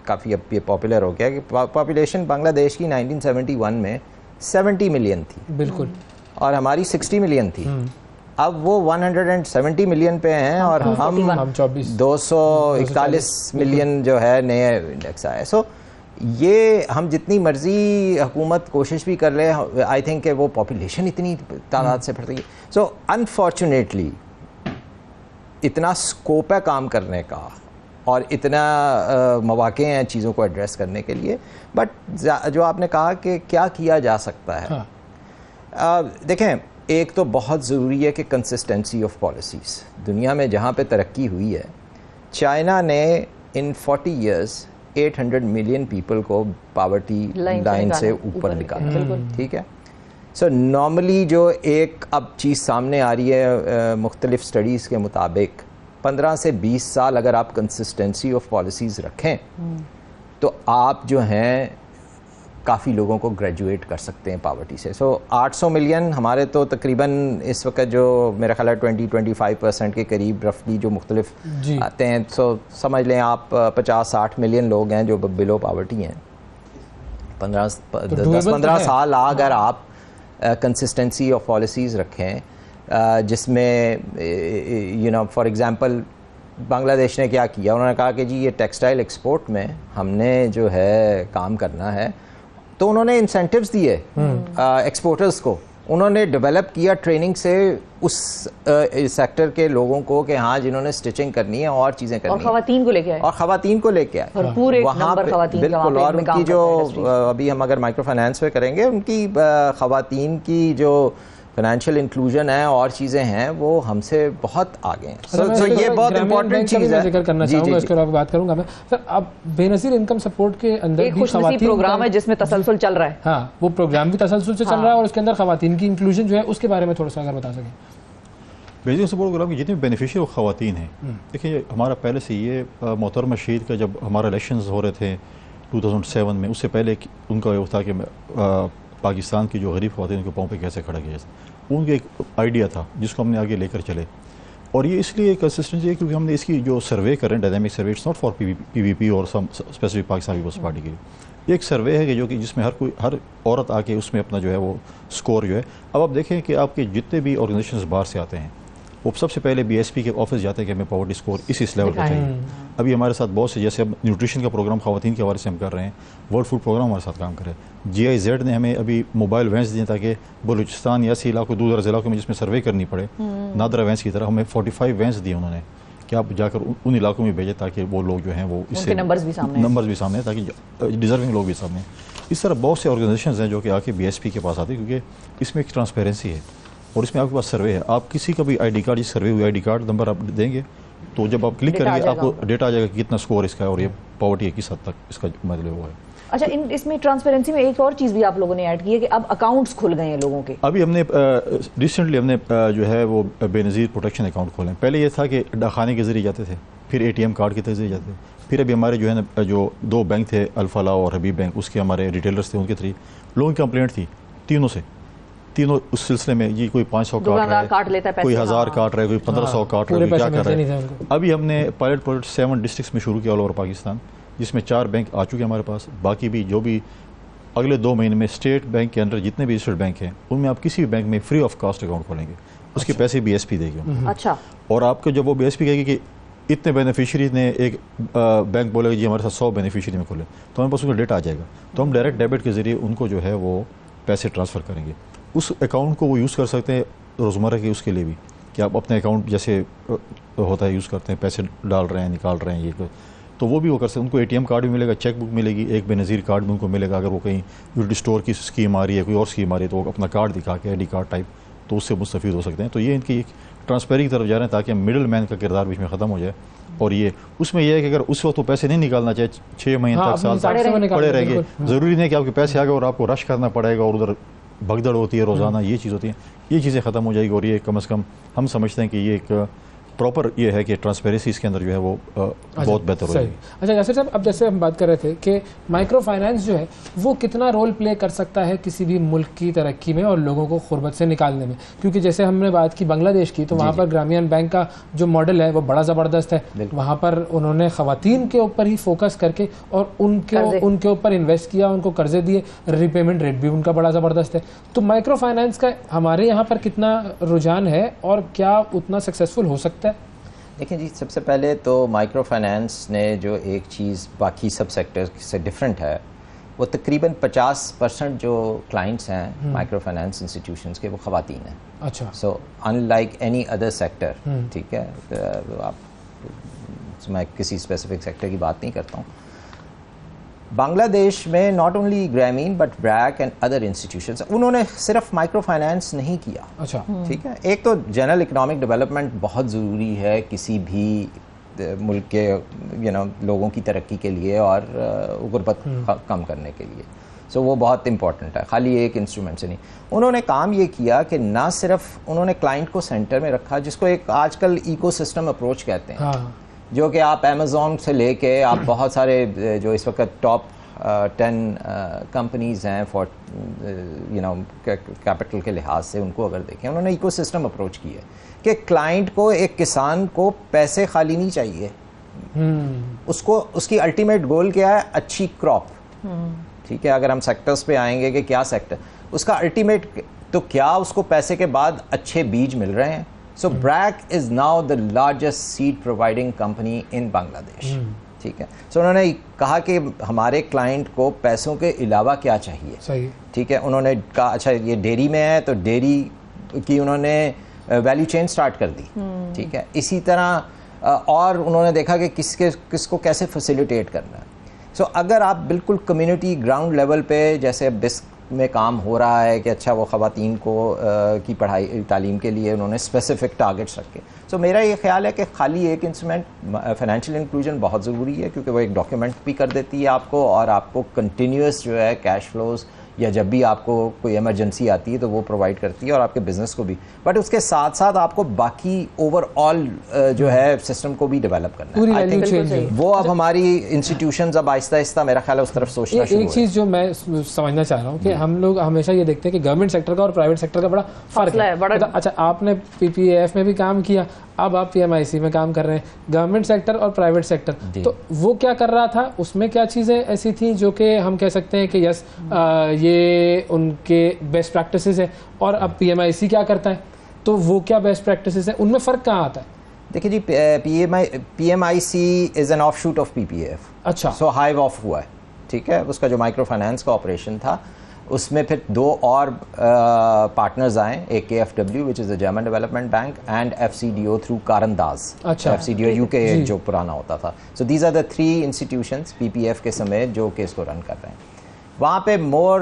کافی اب یہ پاپولر ہو گیا کہ پاپولیشن بنگلہ دیش کی 1971 میں 70 ملین تھی, بالکل, اور ہماری 60 ملین تھی. اب وہ 170 ملین پہ ہیں اور ہم 241 ملین جو ہے نئے انڈیکس آئے. سو یہ ہم جتنی مرضی حکومت کوشش بھی کر لے, آئی تھنک کہ وہ پاپولیشن اتنی تعداد سے بڑھتی ہے. سو انفارچونیٹلی اتنا اسکوپ ہے کام کرنے کا اور اتنا مواقع ہیں چیزوں کو ایڈریس کرنے کے لیے, بٹ جو آپ نے کہا کہ کیا کیا جا سکتا ہے, دیکھیں, ایک تو بہت ضروری ہے کہ کنسسٹنسی آف پالیسیز. دنیا میں جہاں پہ ترقی ہوئی ہے, چائنا نے ان 40 ایئرس 800 ملین پیپل کو پاورٹی لائن سے اوپر نکالا, ٹھیک ہے. سو نارملی جو ایک اب چیز سامنے آ رہی ہے مختلف سٹڈیز کے مطابق, 15 سے 20 سال اگر آپ کنسسٹنسی آف پالیسیز رکھیں تو آپ جو ہیں کافی لوگوں کو گریجویٹ کر سکتے ہیں پاورٹی سے. سو 800 ملین ہمارے تو تقریباً اس وقت جو میرا خیال ہے 20-25% کے قریب رفلی جو مختلف آتے ہیں, سو سمجھ لیں آپ 50-60 ملین لوگ ہیں جو بلو پاورٹی ہیں. 10-15 سال اگر آپ کنسسٹنسی آف پالیسیز رکھیں, جس میں فار ایگزامپل بنگلہ دیش نے کیا کیا, انہوں نے کہا کہ جی یہ ٹیکسٹائل ایکسپورٹ میں ہم نے جو ہے کام کرنا ہے, تو انہوں نے انسینٹیوز دیے ایکسپورٹرز کو, انہوں نے ڈیولپ کیا ٹریننگ سے اس سیکٹر کے لوگوں کو کہ ہاں جنہوں نے سٹچنگ کرنی ہے اور چیزیں کرنی ہیں, اور خواتین کو لے کے آئے وہاں پہ, بالکل. اور ان کی جو ابھی ہم اگر مائکرو فائنانس پہ کریں گے, ان کی خواتین کی جو فائنینشیل انکلوژن ہے اور چیزیں ہیں وہ ہم سے بہت آگے ہیں. سو یہ بہت امپورٹنٹ چیز ہے. ذکر کرنا چاہوں گا, اس کے بعد بات کروں گا میں. سر, اب بے نظیر انکم سپورٹ کے اندر ایک خوش نصیب پروگرام ہے جس میں تسلسل چل رہا ہے. ہاں, وہ پروگرام بھی تسلسل سے چل رہا ہے, اور اس کے اندر خواتین کی انکلوژن جو ہے اس کے بارے میں تھوڑا سا اگر بتا سکیں. بے نظیر سپورٹ پروگرام کی جتنے بینیفیشیری خواتین ہیں, دیکھیں ہمارا پہلے سے یہ محترمہ شہید کا جب ہمارا الیکشنز ہو رہے تھے 2007 میں, اس سے پہلے ان کا یہ تھا کہ پاکستان کی جو غریب خواتین کے پاؤں پہ کیسے کھڑا کیا جائے, ان کا ایک آئیڈیا تھا جس کو ہم نے آگے لے کر چلے. اور یہ اس لیے کنسسٹنسی ہے کیونکہ ہم نے اس کی جو سروے کریں, dynamic survey, it's not for P V P اور سم اسپیسیفک پاکستان پیپلز پارٹی کے لیے, یہ ایک سروے ہے کہ جو کہ جس میں ہر عورت آ کے اس میں اپنا جو ہے وہ سکور جو ہے. اب آپ دیکھیں کہ آپ کے جتنے بھی آرگنائزیشنز باہر سے آتے ہیں, وہ سب سے پہلے بی ایس پی کے آفس جاتے ہیں کہ ہمیں پاورٹی اسکور اس لیول پہ چاہیے. ابھی ہمارے ساتھ بہت سے, جیسے اب نیوٹریشن کا پروگرام خواتین کے حوالے سے ہم کر رہے ہیں, ورلڈ فوڈ پروگرام ہمارے ساتھ کام کر رہے ہیں, جی آئی زیڈ نے ہمیں ابھی موبائل وینس دیے تاکہ بلوچستان یا ایسے علاقوں دور دراز علاقوں میں جس میں سروے کرنی پڑے, نادرا وینس کی طرح ہمیں 45 وینس دیے انہوں نے کہ آپ جا کر ان علاقوں میں بھیجیں تاکہ وہ لوگ جو ہیں وہ اس سے نمبرز بھی سامنے ہیں تاکہ ڈیزرونگ لوگ بھی سامنے ہیں. اس طرح بہت سے آرگنائزیشنز ہیں جو کہ آ کے بی ایس پی کے پاس آتے ہیں کیونکہ اس میں ایک ٹرانسپیرنسی ہے اور اس میں آپ کے پاس سروے ہے. آپ کسی کا بھی آئی ڈی کارڈ جس سروے ہوئی آئی ڈی کارڈ نمبر آپ دیں گے تو جب آپ کلک کریں گے آپ کو ڈیٹا آ جائے گا کہ کتنا اسکور اس کا ہے اور یہ پاورٹی ہے کس حد تک اس کا مطلب وہ ہے. اچھا اس میں ٹرانسپیرنسی میں ایک اور چیز بھی آپ لوگوں نے ایڈ کی ہے کہ اب اکاؤنٹس کھل گئے ہیں لوگوں کے. ابھی ہم نے ریسنٹلی ہم نے جو ہے وہ بے نظیر پروٹیکشن اکاؤنٹ کھولے. پہلے یہ تھا کہ ڈاکخانے کے ذریعے جاتے تھے, پھر اے ٹی ایم کارڈ کے ذریعے جاتے تھے, پھر ابھی ہمارے جو ہے نا جو 2 بینک تھے الفلاح اور حبیب بینک, اس کے ہمارے ریٹیلرز تھے, ان کے تھری لوگوں کی کمپلینٹ تھی تینوں اس سلسلے میں یہ کوئی 500 کاٹ رہا ہے, کوئی 1000 کاٹ رہا ہے, کوئی 1500 کاٹ رہا ہے, کیا کر رہا ہے. ابھی ہم نے پائلٹ پروجیکٹ 7 ڈسٹرکٹس میں شروع کیا آل اوور پاکستان, جس میں 4 بینک آ چکے ہیں ہمارے پاس. باقی بھی جو بھی اگلے 2 مہینے میں اسٹیٹ بینک کے اندر جتنے بھی رجسٹرڈ بینک ہیں ان میں آپ کسی بھی بینک میں فری آف کاسٹ اکاؤنٹ کھولیں گے, اس کے پیسے بی ایس پی دے گی. اچھا, اور آپ کو جب وہ بی ایس پی کہے گی کہ اتنے بینیفیشریز نے, ایک بینک بولے گا جی ہمارے ساتھ 100 بینیفیشری میں کھولے, تو ہمارے پاس ان کا ڈیٹا آ جائے گا, تو ہم ڈائریکٹ ڈیبٹ کے ذریعے ان کو جو ہے وہ پیسے ٹرانسفر کریں گے. اس اکاؤنٹ کو وہ یوز کر سکتے ہیں روزمرہ کے اس کے لیے بھی, کہ آپ اپنے اکاؤنٹ جیسے ہوتا ہے یوز کرتے ہیں, پیسے ڈال رہے ہیں نکال رہے ہیں, یہ تو وہ بھی وہ کر سکتے ہیں. ان کو اے ٹی ایم کارڈ بھی ملے گا, چیک بک ملے گی, ایک بے نظیر کارڈ بھی ان کو ملے گا. اگر وہ کہیں یوٹی اسٹور کی اسکیم آ رہی ہے, کوئی اور اسکیم آ رہی ہے, تو وہ اپنا کارڈ دکھا کے آئی ڈی کارڈ ٹائپ تو اس سے مستفید ہو سکتے ہیں. تو یہ ان کی ایک ٹرانسپیری کی طرف جا رہے ہیں تاکہ مڈل مین کا کردار بیچ میں ختم ہو جائے. اور یہ اس میں یہ ہے کہ اگر اس وقت وہ پیسے نہیں نکالنا چاہے 6 مہینے تک سال تک پڑے رہیں گے, ضروری نہیں کہ آپ کے پیسے آ گئے اور آپ کو رش کرنا پڑے گا اور ادھر بھگدڑ ہوتی ہے روزانہ, یہ چیز ہوتی ہے, یہ چیزیں ختم ہو جائے گی. اور یہ کم از کم ہم سمجھتے ہیں کہ یہ ایک پراپر یہ ہے کہ ٹرانسپیرنسی اس کے اندر جو ہے وہ بہت بہتر ہو جائے گی. اچھا یاسر صاحب, اب جیسے ہم بات کر رہے تھے کہ مائکرو فائنانس جو ہے وہ کتنا رول پلے کر سکتا ہے کسی بھی ملک کی ترقی میں اور لوگوں کو غربت سے نکالنے میں, کیونکہ جیسے ہم نے بات کی بنگلہ دیش کی, تو وہاں پر گرامیان بینک کا جو ماڈل ہے وہ بڑا زبردست ہے. وہاں پر انہوں نے خواتین کے اوپر ہی فوکس کر کے اور ان کے اوپر انویسٹ کیا, ان کو قرضے دیے, ری پیمنٹ ریٹ بھی ان کا بڑا زبردست ہے. تو مائکرو فائنانس کا ہمارے یہاں پر کتنا رجحان ہے اور کیا اتنا سکسیزفل ہو سکتا ہے؟ دیکھیں جی, سب سے پہلے تو مائکرو فائنانس نے جو ایک چیز باقی سب سیکٹر سے ڈفرینٹ ہے, وہ تقریباً 50% جو کلائنٹس ہیں مائکرو فائنانس انسٹیٹیوشنس کے وہ خواتین ہیں. اچھا, so in like any other sector, ٹھیک ہے, آپ میں کسی اسپیسیفک سیکٹر کی بات نہیں کرتا ہوں. بنگلہ دیش میں not only Grameen but BRAC and other institutions, انہوں نے صرف مائکرو فائنانس نہیں کیا. اچھا, ٹھیک ہے, ایک تو جنرل اکنامک ڈیولپمنٹ بہت ضروری ہے کسی بھی ملک کے لوگوں کی ترقی کے لیے اور غربت کم کرنے کے لیے. سو وہ بہت امپورٹنٹ ہے, خالی ایک انسٹرومنٹ سے نہیں. انہوں نے کام یہ کیا کہ نہ صرف انہوں نے کلائنٹ کو سینٹر میں رکھا, جس کو ایک آج کل ایکو سسٹم اپروچ کہتے ہیں, جو کہ آپ امیزون سے لے کے آپ بہت سارے جو اس وقت ٹاپ 10 کمپنیز ہیں فار کیپٹل کے لحاظ سے, ان کو اگر دیکھیں انہوں نے ایکو سسٹم اپروچ کی ہے کہ کلائنٹ کو, ایک کسان کو پیسے خالی نہیں چاہیے, اس کو اس کی الٹیمیٹ گول کیا ہے, اچھی کراپ. ٹھیک ہے, اگر ہم سیکٹرز پہ آئیں گے کہ کیا سیکٹر, اس کا الٹیمیٹ تو کیا اس کو پیسے کے بعد اچھے بیج مل رہے ہیں. So BRAC is now the largest seed providing company in Bangladesh. ٹھیک ہے, سو انہوں نے کہا کہ ہمارے کلائنٹ کو پیسوں کے علاوہ کیا چاہیے. صحیح, ٹھیک ہے, انہوں نے کہا اچھا یہ ڈیری میں ہے تو ڈیری کی انہوں نے ویلیو چین سٹارٹ کر دی. ٹھیک ہے, اسی طرح اور انہوں نے دیکھا کہ کس کو کیسے فیسیلیٹیٹ کرنا ہے. سو اگر آپ بالکل کمیونٹی گراؤنڈ لیول پہ, جیسے بسک میں کام ہو رہا ہے کہ اچھا وہ خواتین کو کی پڑھائی تعلیم کے لیے انہوں نے اسپیسیفک ٹارگیٹس رکھے. سو میرا یہ خیال ہے کہ خالی ایک انسٹرومنٹ فائنینشیل انکلوژن بہت ضروری ہے, کیونکہ وہ ایک ڈاکیومنٹ بھی کر دیتی ہے آپ کو, اور آپ کو کنٹینیوس جو ہے کیش فلوز یا جب بھی آپ کو کوئی ایمرجنسی آتی ہے تو وہ پرووائڈ کرتی ہے, اور آپ کے بزنس کو بھی. بٹ اس کے ساتھ ساتھ آپ کو باقی اوور آل جو ہے سسٹم کو بھی ڈیولپ کرنا ہے. وہ اب ہماری انسٹیٹیوشنز اب آہستہ آہستہ میرا خیال ہے اس طرف سوچنا شروع. ایک چیز جو میں سمجھنا چاہ رہا ہوں کہ ہم لوگ ہمیشہ یہ دیکھتے ہیں کہ گورنمنٹ سیکٹر کا اور پرائیویٹ سیکٹر کا بڑا فرق ہے. اچھا, آپ نے پی پی اے ایف میں بھی کام کیا, اب آپ پی ایم آئی سی میں کام کر رہے ہیں, گورنمنٹ سیکٹر اور پرائیویٹ سیکٹر, تو وہ کیا کر رہا تھا, اس میں کیا چیزیں ایسی تھیں جو کہ ہم کہہ سکتے ہیں کہ یس یہ ان کے بیسٹ پریکٹسز ہے, اور اب پی ایم آئی سی کیا کرتا ہے, تو وہ کیا بیسٹ پریکٹسز ہیں, ان میں فرق کہاں آتا ہے؟ دیکھیے جی, P M I C is an offshoot of P P F. اچھا, سو ہائیو آف ہوا ہے. ٹھیک ہے, اس کا جو مائکرو فائنانس کا آپریشن تھا اس میں پھر 2 اور پارٹنرز آئیں, ایک KfW which is a German development bank and FCDO through Karandaaz. FCDO UK جو پرانا ہوتا تھا. So these are the 3 institutions PPF کے سمیت جو کہ اس کو رن کر رہے ہیں. وہاں پہ مور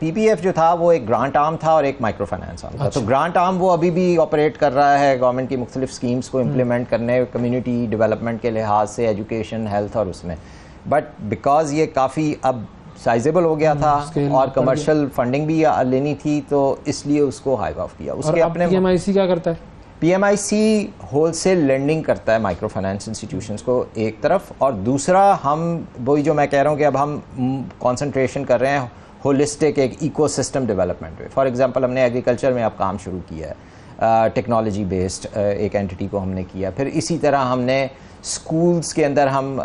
PPF جو تھا وہ ایک گرانٹ آرم تھا اور ایک مائکرو فائنانس آرم تھا. تو گرانٹ آرم وہ ابھی بھی آپریٹ کر رہا ہے گورنمنٹ کی مختلف اسکیمس کو امپلیمنٹ کرنے, کمیونٹی ڈیولپمنٹ کے لحاظ سے, ایجوکیشن, ہیلتھ اور اس میں. بٹ بیکاز یہ کافی اب سائزیبل ہو گیا تھا اور کمرشل فنڈنگ بھی لینی تھی, تو اس لیے اس کو ہائیو آف کیا. اس کے اپنے PMIC کیا کرتا ہے؟ PMIC ہول سیل لینڈنگ کرتا ہے مائکرو فائنانس انسٹیٹیوشنس کو ایک طرف, اور دوسرا ہم وہی جو میں کہہ رہا ہوں کہ اب ہم کانسنٹریشن کر رہے ہیں ہولسٹک ایک ایکو سسٹم ڈیولپمنٹ پہ. فار ایگزامپل ہم نے ایگریکلچر میں اب کام شروع کیا ہے, ٹیکنالوجی بیسڈ ایک اینٹی کو ہم نے کیا. پھر اسی طرح ہم نے اسکولس کے اندر ہم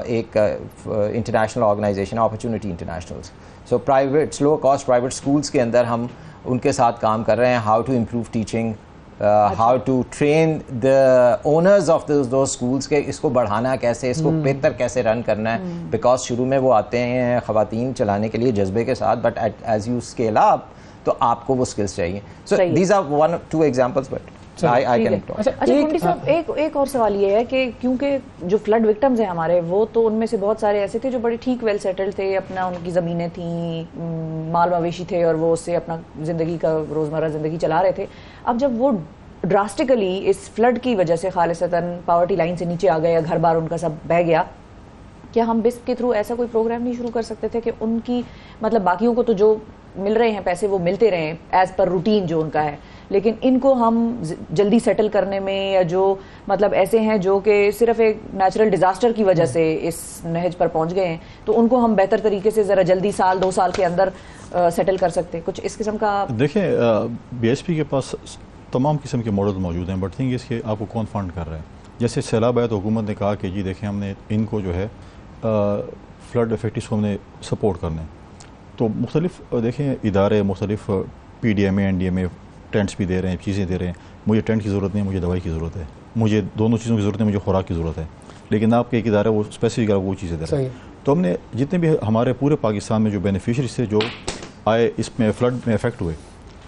ایک international organization opportunity internationals, so private low cost private schools کے اندر ہم ان کے ساتھ کام کر رہے ہیں, how to improve teaching, how to train the owners of those schools کے اس کو بڑھانا کیسے, اس کو بہتر کیسے رن کرنا ہے. بیکاز شروع میں وہ آتے ہیں خواتین چلانے کے لیے جذبے کے ساتھ, but as you scale up تو آپ کو وہ اسکلس چاہیے. So these are 1-2 examples. But اچھا کنڈی صاحب, ایک اور سوال یہ ہے کہ کیونکہ جو فلڈ وکٹمز ہیں ہمارے, وہ تو ان میں سے بہت سارے ایسے تھے جو بڑے ٹھیک ویل سیٹلڈ تھے, اپنا ان کی زمینیں تھیں, مال مویشی تھے, اور وہ اس سے اپنا زندگی کا روزمرہ زندگی چلا رہے تھے. اب جب وہ ڈراسٹیکلی اس فلڈ کی وجہ سے خالصتاً پاورٹی لائن سے نیچے آ گئے, یا گھر بار ان کا سب بہہ گیا, کیا ہم بسک کے تھرو ایسا کوئی پروگرام نہیں شروع کر سکتے تھے کہ ان کی مطلب باقیوں کو تو جو مل رہے ہیں پیسے وہ ملتے رہیں ایز پر روٹین جو ان کا ہے, لیکن ان کو ہم جلدی سیٹل کرنے میں, یا جو مطلب ایسے ہیں جو کہ صرف ایک نیچرل ڈیزاسٹر کی وجہ سے اس نہج پر پہنچ گئے ہیں, تو ان کو ہم بہتر طریقے سے ذرا جلدی 1-2 سال کے اندر سیٹل کر سکتے. کچھ اس قسم کا دیکھیں, BSP کے پاس تمام قسم کے ماڈل موجود ہیں, بٹ تھنگ اس کے آپ کو کون فنڈ کر رہا ہے. جیسے سیلاب آیا تو حکومت نے کہا کہ جی دیکھیں ہم نے ان کو جو ہے فلڈ افیکٹس کو ہم نے سپورٹ کرنا ہے. تو مختلف دیکھیں ادارے, مختلف PDMA NDMA ٹینٹس بھی دے رہے ہیں, چیزیں دے رہے ہیں. مجھے ٹینٹ کی ضرورت نہیں, مجھے دوائی کی ضرورت ہے, مجھے دونوں چیزوں کی ضرورت ہے, مجھے خوراک کی ضرورت ہے, لیکن آپ کے ایک ادارہ وہ اسپیسیفک وہ چیزیں دے رہے ہیں. تو ہم نے جتنے بھی ہمارے پورے پاکستان میں جو بینیفیشریز تھے جو آئے اس میں فلڈ میں افیکٹ ہوئے,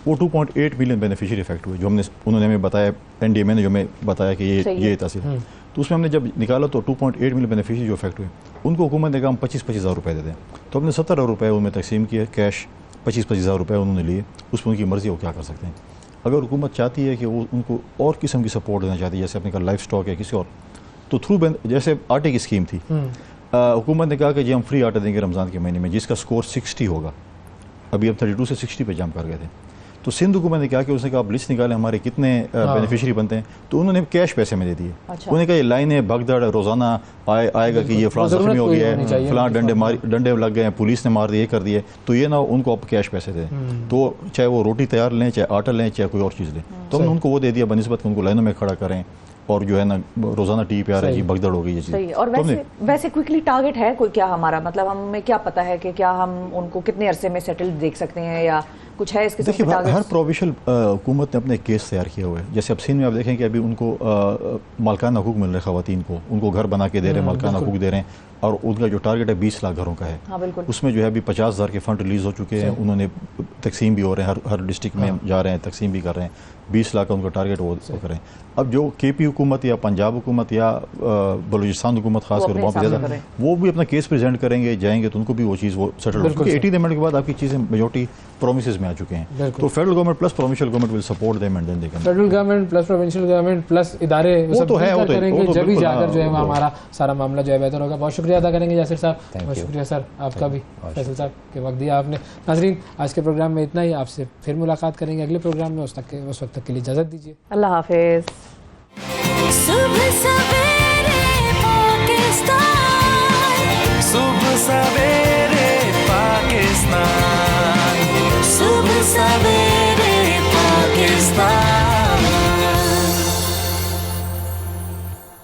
وہ 2.8 ملین بینیفیشری افیکٹ ہوئے, جو ہم نے انہوں نے ہمیں بتایا, NDMA نے جو ہمیں بتایا کہ یہ تاثیر. تو اس میں ہم نے جب نکالا تو 2.8 ملین بینیفیشری جو افیکٹ ہوئے, ان کو حکومت نے کہا ہم 25,000 روپے دیتے ہیں. تو ہم نے 17,000 روپے ان میں تقسیم کیے کیش, 25,000 روپے انہوں نے لیے. اس میں ان کی مرضی وہ کیا کر سکتے ہیں. اگر حکومت چاہتی ہے کہ وہ ان کو اور قسم کی سپورٹ دینا چاہتی ہے, جیسے اپنے کا لائف اسٹاک ہے کسی اور, تو تھرو جیسے آٹے کی اسکیم تھی, حکومت نے کہا کہ جی ہم فری آٹا دیں گے رمضان کے مہینے میں, جس کا سکور 60 ہوگا. ابھی اب 32 سے 60 پہ جمپ کر گئے تھے. تو سندھ حکومت نے کیا کہ اس نے کہا آپ لسٹ نکالیں ہمارے کتنے بینیفیشری بنتے ہیں, تو انہوں نے کیش پیسے میں دے دیے. انہوں نے کہا یہ لائنیں بھگدڑ روزانہ آئے گا کہ یہ فلاں زخمی ہو گیا ہے, فلاں ڈنڈے لگ گئے ہیں, پولیس نے مار دیا, یہ کر دیا, تو یہ نہ ان کو آپ کیش پیسے دیں. تو چاہے وہ روٹی تیار لیں, چاہے آٹا لیں, چاہے کوئی اور چیز لیں, تو ہم نے ان کو وہ دے دیا بنسبت ان کو لائنوں میں کھڑا کریں, اور جو ہے نا روزانہ ٹی پہ آ رہا ہے جی بھگدڑ ہو گئی یہ چیز. اور ویسے کوئکلی ٹارگیٹ ہے کوئی کیا ہمارا, مطلب ہمیں کیا پتا ہے کہ کیا ہم ان کو کتنے عرصے میں سیٹل دیکھ سکتے ہیں, یا کچھ ہے اس کے دیکھیے ہر پروویشنل حکومت نے اپنے کیس تیار کیا ہوا ہے. جیسے اب سندھ میں آپ دیکھیں کہ ابھی ان کو مالکانہ حقوق مل رہے ہیں, خواتین کو ان کو گھر بنا کے دے رہے ہیں, مالکانہ حقوق دے رہے ہیں, اور ان کا جو ٹارگیٹ ہے 20 لاکھ گھروں کا ہے. اس میں جو ہے ابھی 50,000 کے فنڈ ریلیز ہو چکے ہیں, انہوں نے تقسیم بھی ہو رہے ہیں, ہر ڈسٹرکٹ میں جا رہے ہیں, تقسیم بھی کر رہے ہیں. 20 لاکھ کا ان کا ٹارگیٹ وہ کریں. اب جو KP حکومت یا پنجاب حکومت یا بلوچستان حکومت خاص کر وہاں پہ زیادہ وہ بھی اپنا کیس پریزنٹ کریں گے, جائیں گے, تو ان کو بھی وہ چیز وہ سیٹل ہو, کیونکہ 18 امنڈمنٹ کے بعد آپ کی چیزیں میجورٹی پرومسز میں آ چکے ہیں. تو federal government plus provincial government will support them and then they can, federal government plus provincial government plus ادارے وہ تو ہے, وہ کریں گے, جب ہی جا کر جو ہے ہمارا سارا معاملہ جو ہے بہتر ہوگا. بہت شکریہ ادا کریں گے یاسر صاحب, بہت شکریہ سر آپ کا بھی, فیصل صاحب کے وقت دیا آپ نے. ناظرین آج کے پروگرام میں اتنا ہی, آپ سے پھر ملاقات کریں گے اگلے پروگرام میں. اس وقت تک کے لیے اجازت دیجیے, اللہ حافظ.